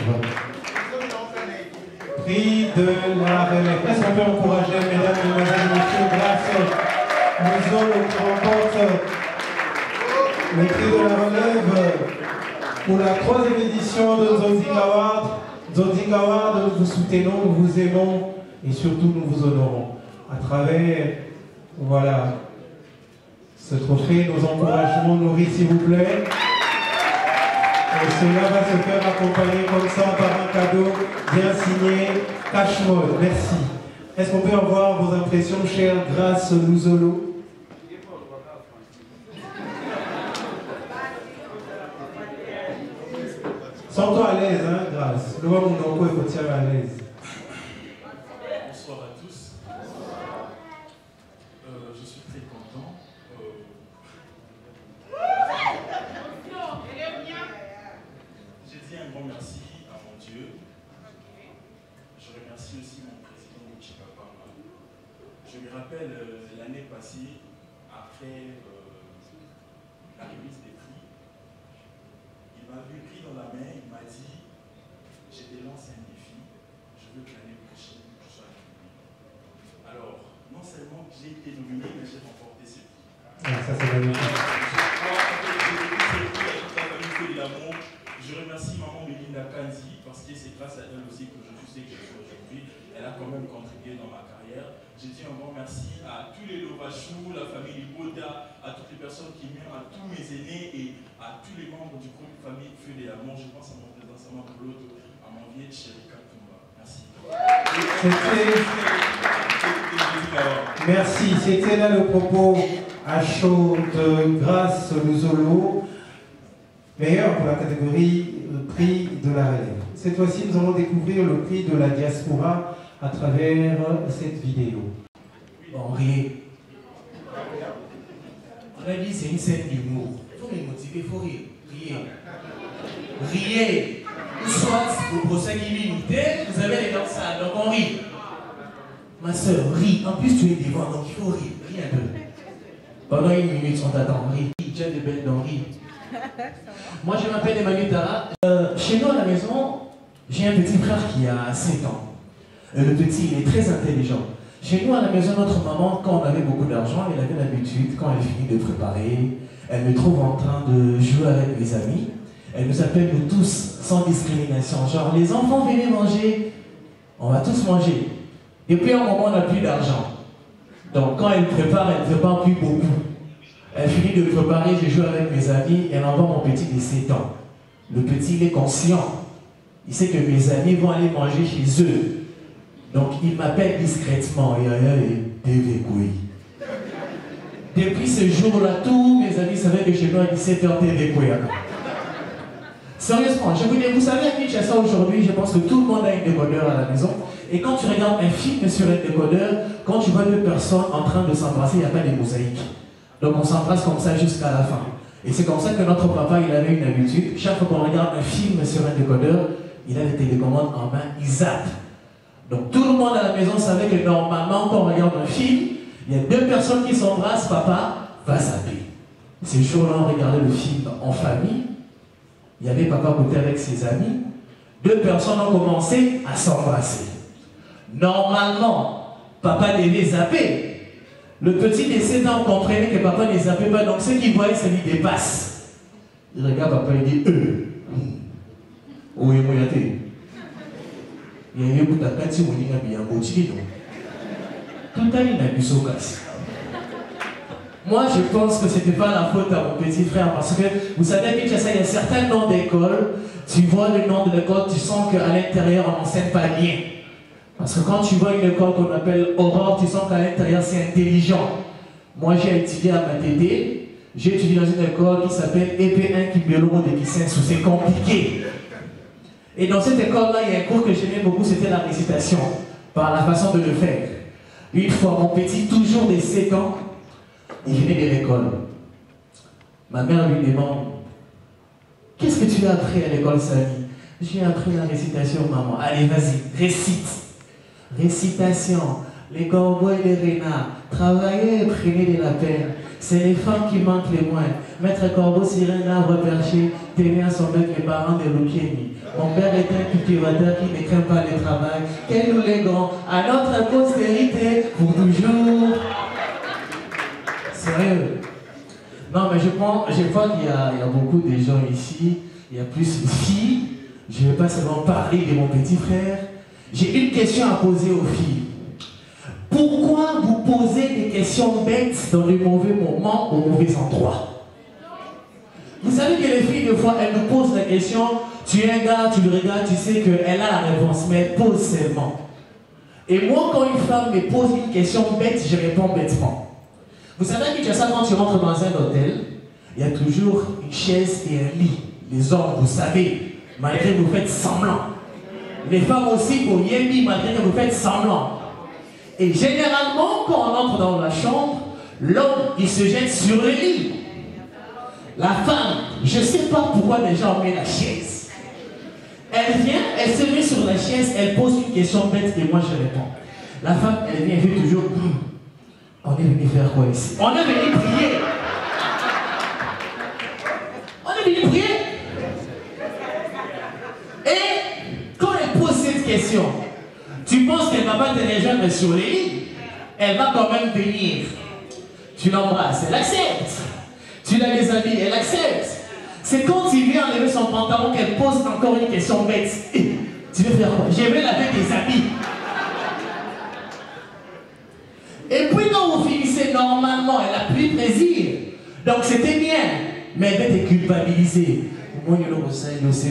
Prix de la relève. Est-ce qu'on peut encourager, mesdames, mesdemoiselles, messieurs, grâce Luzolo qui remporte le prix de la relève pour la 3e édition de Nzonzing Award. Nzonzing Award, nous vous soutenons, nous vous aimons et surtout nous vous honorons. À travers, voilà, ce trophée, nos encouragements nourris, s'il vous plaît. Et cela va se faire accompagner comme ça par un cadeau bien signé Cashmode. Merci. Est-ce qu'on peut avoir vos impressions, chère Grâce Luzolo? Sens-toi à l'aise, hein, Grâce. Le moment où on peut tirer à l'aise. Bonsoir à tous. Je suis très content. J'ai dit un grand merci à mon Dieu. Je remercie aussi mon président Chikapamba. Je me rappelle l'année passée, après la remise des prix, il m'a vu pris dans la main, il m'a dit, je te lance un défi, je veux que l'année prochaine, je sois nominé. Alors, non seulement j'ai été nominé, mais j'ai remporté ce prix. Ah, ça c'est magnifique. Je remercie maman Melinda Kanzi, parce que c'est grâce à elle aussi que je sais que je suis aujourd'hui. Elle a quand même contribué dans ma carrière. Je dis un grand merci à tous les Lovachou, la famille Liboda, à toutes les personnes qui m'aiment, à tous mes aînés et à tous les membres du groupe Famille Feu et Amour. Je pense à mon président Sama Bouloto, à mon vieil chéri Katumba. Merci. Merci. C'était là le propos à chaud de Grâce Luzolo, meilleur pour la catégorie prix de la relève. Cette fois-ci, nous allons découvrir le prix de la diaspora à travers cette vidéo. Bon, riez. On a dit c'est une scène d'humour. Il faut les motiver, il faut rire. Riez. Riez. Ou soit, au procès qui limité, vous avez les dents sales, donc on rit. Ma soeur, ris. En plus, tu es devant, donc il faut rire. Ris un peu. Pendant une minute, on t'attend. Ris. Tu as des belles dents, ris. Moi, je m'appelle Emmanuel Tara. Chez nous, à la maison, j'ai un petit frère qui a 7 ans. Le petit, il est très intelligent. Chez nous, à la maison, notre maman, quand on avait beaucoup d'argent, elle avait l'habitude, quand elle finit de préparer, elle me trouve en train de jouer avec mes amis. Elle nous appelle nous tous, sans discrimination. Genre, les enfants, venez manger. On va tous manger. Et puis, à un moment, on n'a plus d'argent. Donc, quand elle prépare plus beaucoup. Elle finit de préparer, je joue avec mes amis, elle envoie mon petit de 7 ans. Le petit, il est conscient. Il sait que mes amis vont aller manger chez eux. Donc, il m'appelle discrètement. Depuis ce jour-là, tous mes amis savaient que chez moi, à 17h, Sérieusement, je vous dis, vous savez, à Kinshasa aujourd'hui, je pense que tout le monde a un décodeur à la maison. Et quand tu regardes un film sur un décodeur, quand tu vois 2 personnes en train de s'embrasser, il n'y a pas de mosaïque. Donc on s'embrasse comme ça jusqu'à la fin. Et c'est comme ça que notre papa, il avait une habitude. Chaque fois qu'on regarde un film sur un décodeur, il a les télécommandes en main, il zappe. Donc tout le monde à la maison savait que normalement, quand on regarde un film, il y a 2 personnes qui s'embrassent, papa va zapper. Ces jours-là, on regardait le film en famille. Il y avait papa côté avec ses amis. 2 personnes ont commencé à s'embrasser. Normalement, papa devait zapper. Le petit de 7 ans comprenait que papa ne zappait pas, donc ce qu'il voyait, ça lui dépasse. Il regarde papa et dit oui, moi, il y a eu beaucoup de kati moninga bien motivé donc. Tout à l'heure, il a eu Moi, je pense que c'était pas la faute à mon petit frère parce que vous savez, à Kinshasa, il y a certains noms d'écoles. Tu vois le nom de l'école, tu sens qu'à l'intérieur, on n'enseigne pas bien. Parce que quand tu vois une école qu'on appelle Aurore, tu sens qu'à l'intérieur, c'est intelligent. Moi, j'ai étudié à Matete. J'ai étudié dans une école qui s'appelle EP1 Kimbelongo de Kisensu. C'est compliqué. Et dans cette école-là, il y a un cours que j'aimais beaucoup, c'était la récitation, par la façon de le faire. Une fois, mon petit, toujours de 7 ans, il venait de l'école. Ma mère lui demande, qu'est-ce que tu as appris à l'école, Samy? J'ai appris la récitation, maman. Allez, vas-y, récite. Récitation. Les corbeaux et les renards. Travaillez et prenez de la peine. C'est les femmes qui manquent les moins. Maître Corbeau sur un arbre perché, tenait à son bec les parents de Lukemi. Mon père est un cultivateur qui ne craint pas le travail. Quel nous les grands, à notre postérité, pour toujours. Sérieux. Non, mais je crois qu'il y a beaucoup de gens ici. Il y a plus de filles. Je ne vais pas seulement parler de mon petit frère. J'ai une question à poser aux filles. Pourquoi vous posez des questions bêtes dans les mauvais moments, au mauvais endroit? Vous savez que les filles, des fois, elles nous posent la question, tu es un gars, tu le regardes, tu sais qu'elle a la réponse, mais elle pose seulement. Et moi, quand une femme me pose une question bête, je réponds bêtement. Vous savez que quand tu rentres dans un hôtel, il y a toujours une chaise et un lit. Les hommes, vous savez, malgré que vous faites semblant. Les femmes aussi, pour y aller, malgré que vous faites semblant. Et généralement, quand on entre dans la chambre, l'homme, il se jette sur le lit. La femme, je ne sais pas pourquoi les gens mettent la chaise. Elle vient, elle se met sur la chaise, elle pose une question bête et moi je réponds. La femme, elle vient, elle fait toujours, on est venu faire quoi ici? On est venu prier. On est venu prier. Et quand elle pose cette question, tu penses qu'elle ne va pas te rejoindre sur les lits? Elle va quand même venir. Tu l'embrasses, elle accepte. Tu la déshabilles, elle accepte. C'est quand il vient enlever son pantalon qu'elle pose encore une question bête. Tu veux faire quoi? J'aimerais laver tes habits. Et puis quand vous finissez normalement, elle a plus plaisir. Donc c'était bien. Mais elle va te culpabiliser. Moi, je ne sais pas si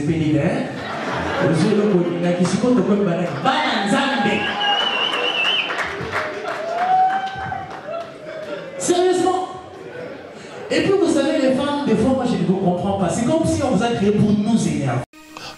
c'est sérieusement. Et puis vous savez, les femmes, des fois, moi je ne vous comprends pas. C'est comme si on vous a créé pour nous énerver.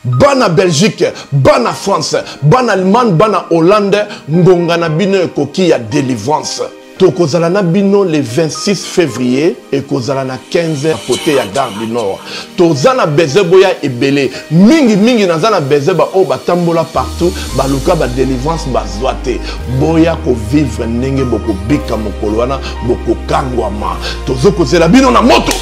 Bana Belgique, bana France, bana Allemagne, bana Hollande, ngongana bino ekoki ya délivrance. Tokozala na bino le 26 février et kozala na 15h à côté ya Gare du Nord. Tozana bezeboya ebele mingi nazana bezeba o batambola partout baluka ba délivrance bazwate boya ko vivre ndenge boko bika mokolo wana boko kangwama tozokozela bino na moto.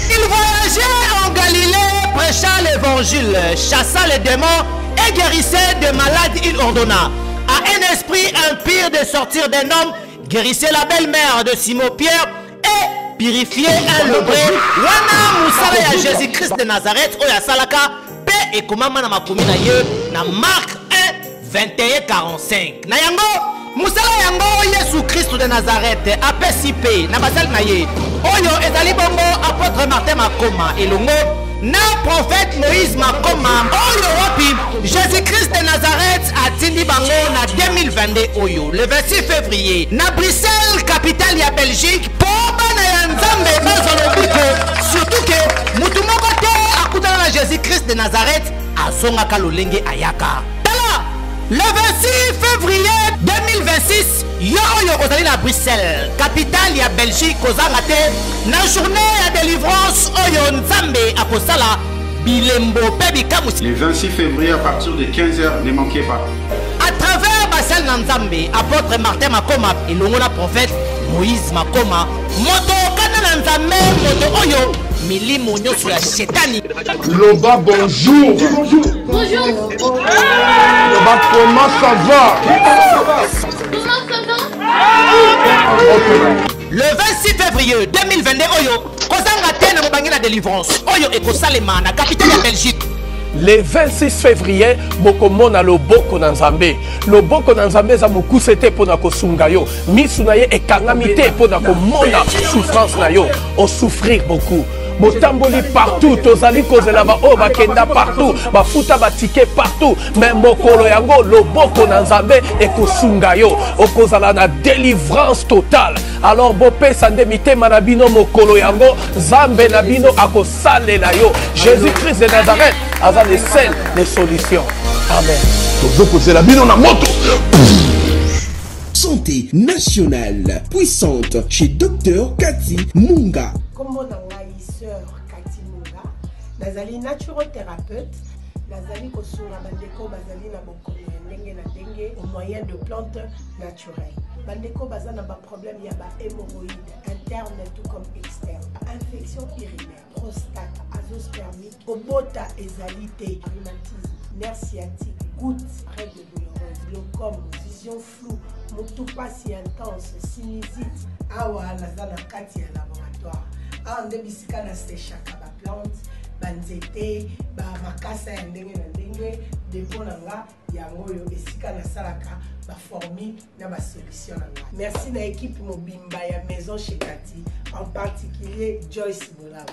Il voyageait en Galilée prêchant l'évangile, chassant les démons et guérissait des malades. Il ordonna à un esprit impur de sortir d'un homme, guérissait la belle-mère de Simon-Pierre et purifiait un lepreux. Wana musala ya Jésus-Christ de Nazareth oya salaka pe et komama na makomi na ye na Marc 1:21-45. Na yango musala yango Yesu Christ de Nazareth apesi pe na basali na ye oyo ezali bongo apôtre Martin Makoma elongo na prophète Moïse Makoma oyo wapi Jésus-Christ de Nazareth atindi bango na 2022 oyo le 26 février na Bruxelles, capitale ya Belgique, pour bana ya Nzambe bazolobiko surtout que mutu moko te akutana na Jésus-Christ de Nazareth asongaka lolenge ayaka. Tala le 26 février 2026 yo oyo ozali na Bruxelles, capitale ya Belgique, kozanga te na journée ya délivrance oyo Nzambe akosala bilembo pe bikamusi. Le 26 février à partir de 15h, ne manquez pas. À travers Basel Nzambe, apôtre Martin Makoma et le prophète Moïse Makoma, moto kana Nzambe moto oyo milimo nyoso ya shetani. Loba bonjour. Bonjour. Bonjour. Loba comment ça va? Comment ça va? Le 26 février 2022, Oyo, Kozanga Tene Mobangi la délivrance. Oyo et Kosalema, la capitale de Belgique. Le 26 février, Mokomona Loboko Nanzambe. Loboko Nanzambe za mokusete pona kosunga yo. Misunaye e kangamite pona komona souffrance na yo. On souffrir beaucoup. Botamboli partout, tozali kozela ba o bakenda partout, ba futa ba ticket partout, même mokolo yango loboko na nzambe e kosunga yo, okozala na délivrance totale. Alors bopé sandemite manabino mokolo yango, zambe nabino akosalela yo. Jésus-Christ de Nazareth aza le seul des solutions. Amen. Tozokozela bino na moto. Santé nationale puissante chez Dr Cathy Munga. Nazali naturothérapeute, nazali kosunga bandeko bazali na bokono ndenge na ndenge au moyen de plantes naturelles. Bandeko bazana ba problème ya ba hémorroïdes interne tout comme externe, infection urinaire, prostate, azoospermie, obota ezalité, rhumatisme, nerf sciatique, goutte, règles douloureuses, glaucome, vision floue, moutoupasie intense, sinusite. Awa nazana kati ya laboratoire. Ande bisika na séchaka ba plante banzete ba makasa ya ndenge na ndenge depo na nga yango yo esika na salaka ba formi na ba solution na nga. Merci na équipe mobimba ya maison chez Cathy, en particulier Joyce Boulala.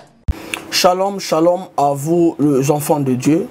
Shalom, shalom à vous les enfants de Dieu.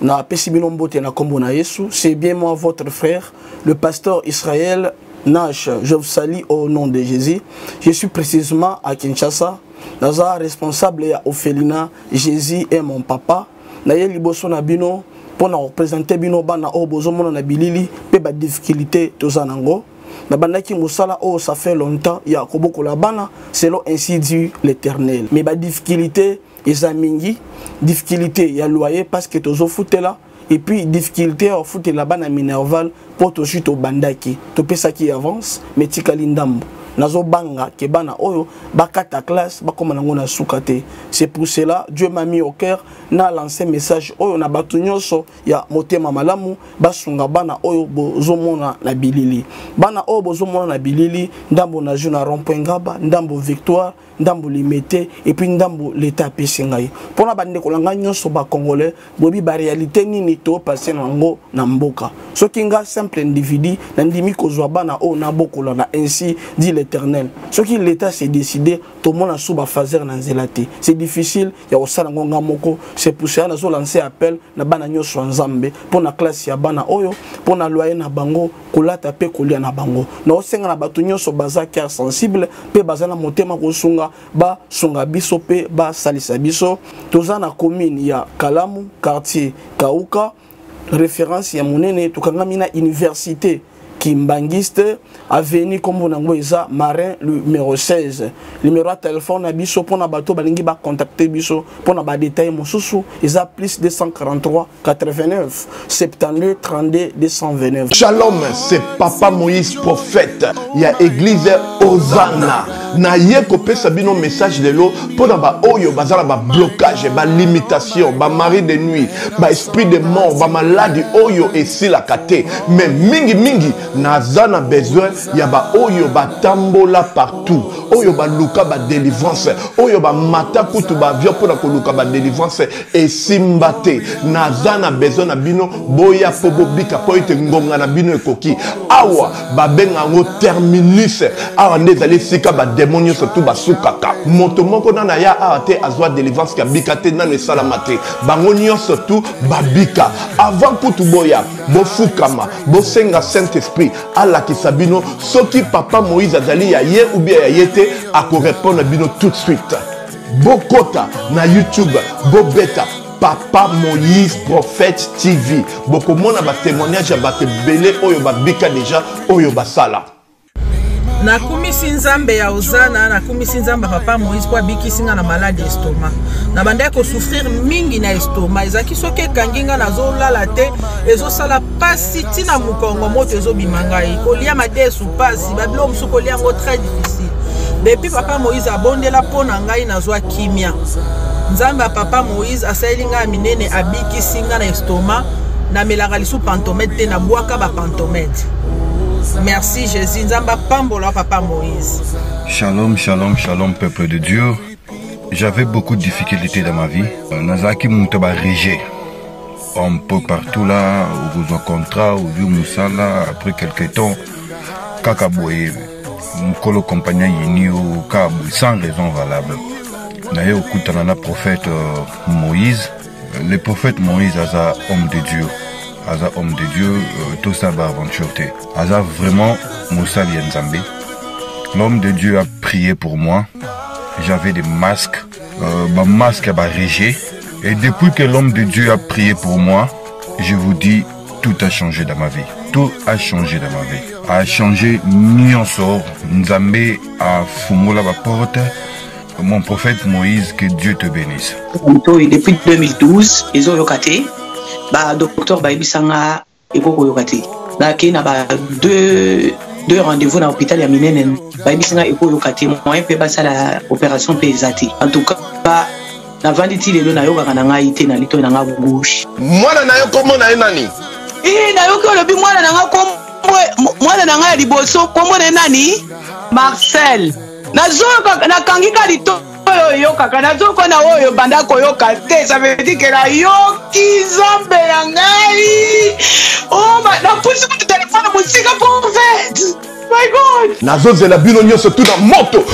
Na pesibino mbote na kombo na Yesu, c'est bien moi votre frère, le pasteur Israël Nash. Je vous salue au nom de Jésus. Je suis précisément à Kinshasa. Naza responsable ya Ophelina, Jésus est mon papa. Naye liboso na bino pour représenter bino bana o bozomona na bilili pe ba difficulté tozanango. Na bandaki musala o ça fait longtemps ya koboko la bana selon ainsi dit l'Éternel. Mais ba difficulté ezamingi, difficulté ya loyer parce que tozo futela et puis difficulté au foot la bana minerval pour to chuto bandaki. To pesa qui avance mais tikali ndambo. Nazo banga ke bana oyo bakata classe bakoma nango na sukate. C'est pour cela Dieu m'a mis au cœur na lancé message oyo na batu nyonso ya motema malamu basunga bana oyo bozomona na bilili. Bana oyo bozomona na bilili ndambo na juna rond-point Ngaba, ndambo Victoire, ndambo Limete et puis ndambo l'état pesingai. Pona bande kolanga nyonso ba congolais bobi ba réalité nini to passer nango na mboka. Soki nga simple individu na ndimi kozwa bana oyo na bokola na ainsi dit l'Éternel. Ce qui l'État s'est décidé, tout le monde a souba fazer na zelate. C'est difficile, il y a aussi ngonga moko. C'est pour ça que nous lancé appel na bana nyoso nzambe pour na classe ya bana oyo, pour na loyer na bango, kolata pe kolia na bango. Na osenga na batu nyoso baza cœur sensible, pe baza na motema kosunga ba sunga biso pe ba salisa biso. Toza na commune ya Kalamu, quartier Kauka, référence ya monene tukangami na université Kimbangiste, avenue Kombonango Eza, Marin, numéro 16. Numéro de téléphone à Bisso, pour na bateau, balingi ba contacter Bisso, pour na ba détail Mosusu, Eza plus 243 89 72 32 229. Shalom, c'est Papa Moïse prophète. Il y a église Hosanna. Na ye kopé sabino message de l'eau pour na ba oyo bazala ba blocage, ba limitation, ba mari de nuit, ba esprit de mort, ba maladie oyo et si la kate. Mais mingi nazana besoin ya ba oyo ba tambola partout. Oyo ba luka ba délivrance, oyo ba mata kutu ba vio pour na ko luka ba délivrance et simbate. Nazana besoin na bino boya pobo bika po ite ngonga na bino ekoki. Awa ba benga ngo terminus. Awa ndezali sika ba démonios surtout basukaka moto moko na ya ate azwa délivrance ka bikate na ne salamate bango surtout babika avant kutu boya bofukama bosenga Saint-Esprit ala kisabino soki papa Moïse azali ya ye ou bien ya yete ako répondre bino tout de suite bokota na YouTube bobeta Papa Moïse prophète TV bokomona ba témoignage ba belé oyo babika déjà oyo basala. Nakumisi nzambe ya Hosanna, nakumisi nzambe papa Moïse kwa bikisinga na maladie estomac. Na banda ko souffrir mingi na estomac. Ezaki soke kanginga nazo lala te, ezo sala pasi tina mukongo moto ezo bimangai. Kolia mate sou pasi, babilo musu kolia ngo très difficile. Depuis papa Moïse abondela pona ngai nazwa kimia. Nzambe papa Moïse asayilinga minene abikisinga na estomac, na melaka lisu pantomètre te na bwaka ba pantomètre. Merci Jésus. Nzamba pambola papa Moïse. Shalom, shalom, shalom, peuple de Dieu. J'avais beaucoup de difficultés dans ma vie. Nazaki Moutaba Régé. Un peu partout là, où vous en contrat, où vous Moussala, après quelques temps, Kakaboye, Mukolo compagnie Yini au Kabou, sans raison valable. D'ailleurs, au Koutanana prophète Moïse, le prophète Moïse, Aza homme de Dieu. Aza homme de Dieu, tout ça va aventure. Aza vraiment Moussa Vienzambé. L'homme de Dieu a prié pour moi. J'avais des masques, ma masque a régé. Et depuis que l'homme de Dieu a prié pour moi, je vous dis, tout a changé dans ma vie. Tout a changé dans ma vie. A changé Nyonsor, Nzambé a fumé la porte. Mon prophète Moïse, que Dieu te bénisse. Depuis 2012, ils ont yokaté. Docteur Baibisanga et Koko yokate. Il y a deux rendez-vous dans l'hôpital ya Minenen. Baibisanga et Koko yokate. Moi, je peux la opération pesate. En tout cas, na vanditi lelo na yoka kana ngai te na lito na nga gauche. Mwana na yo komo na nani? Na yo ko lobi mwana na nga komo mwana na nga liboso komo na nani? Marcel. Nazoka na kangika lito yo kaka nazoko na oyo banda koyoka te, ça veut dire que la yoki Nzambe ya ngai. Oh na pusi ku téléphone musika prophète. My God. Nazozela bino nyonso tout na moto.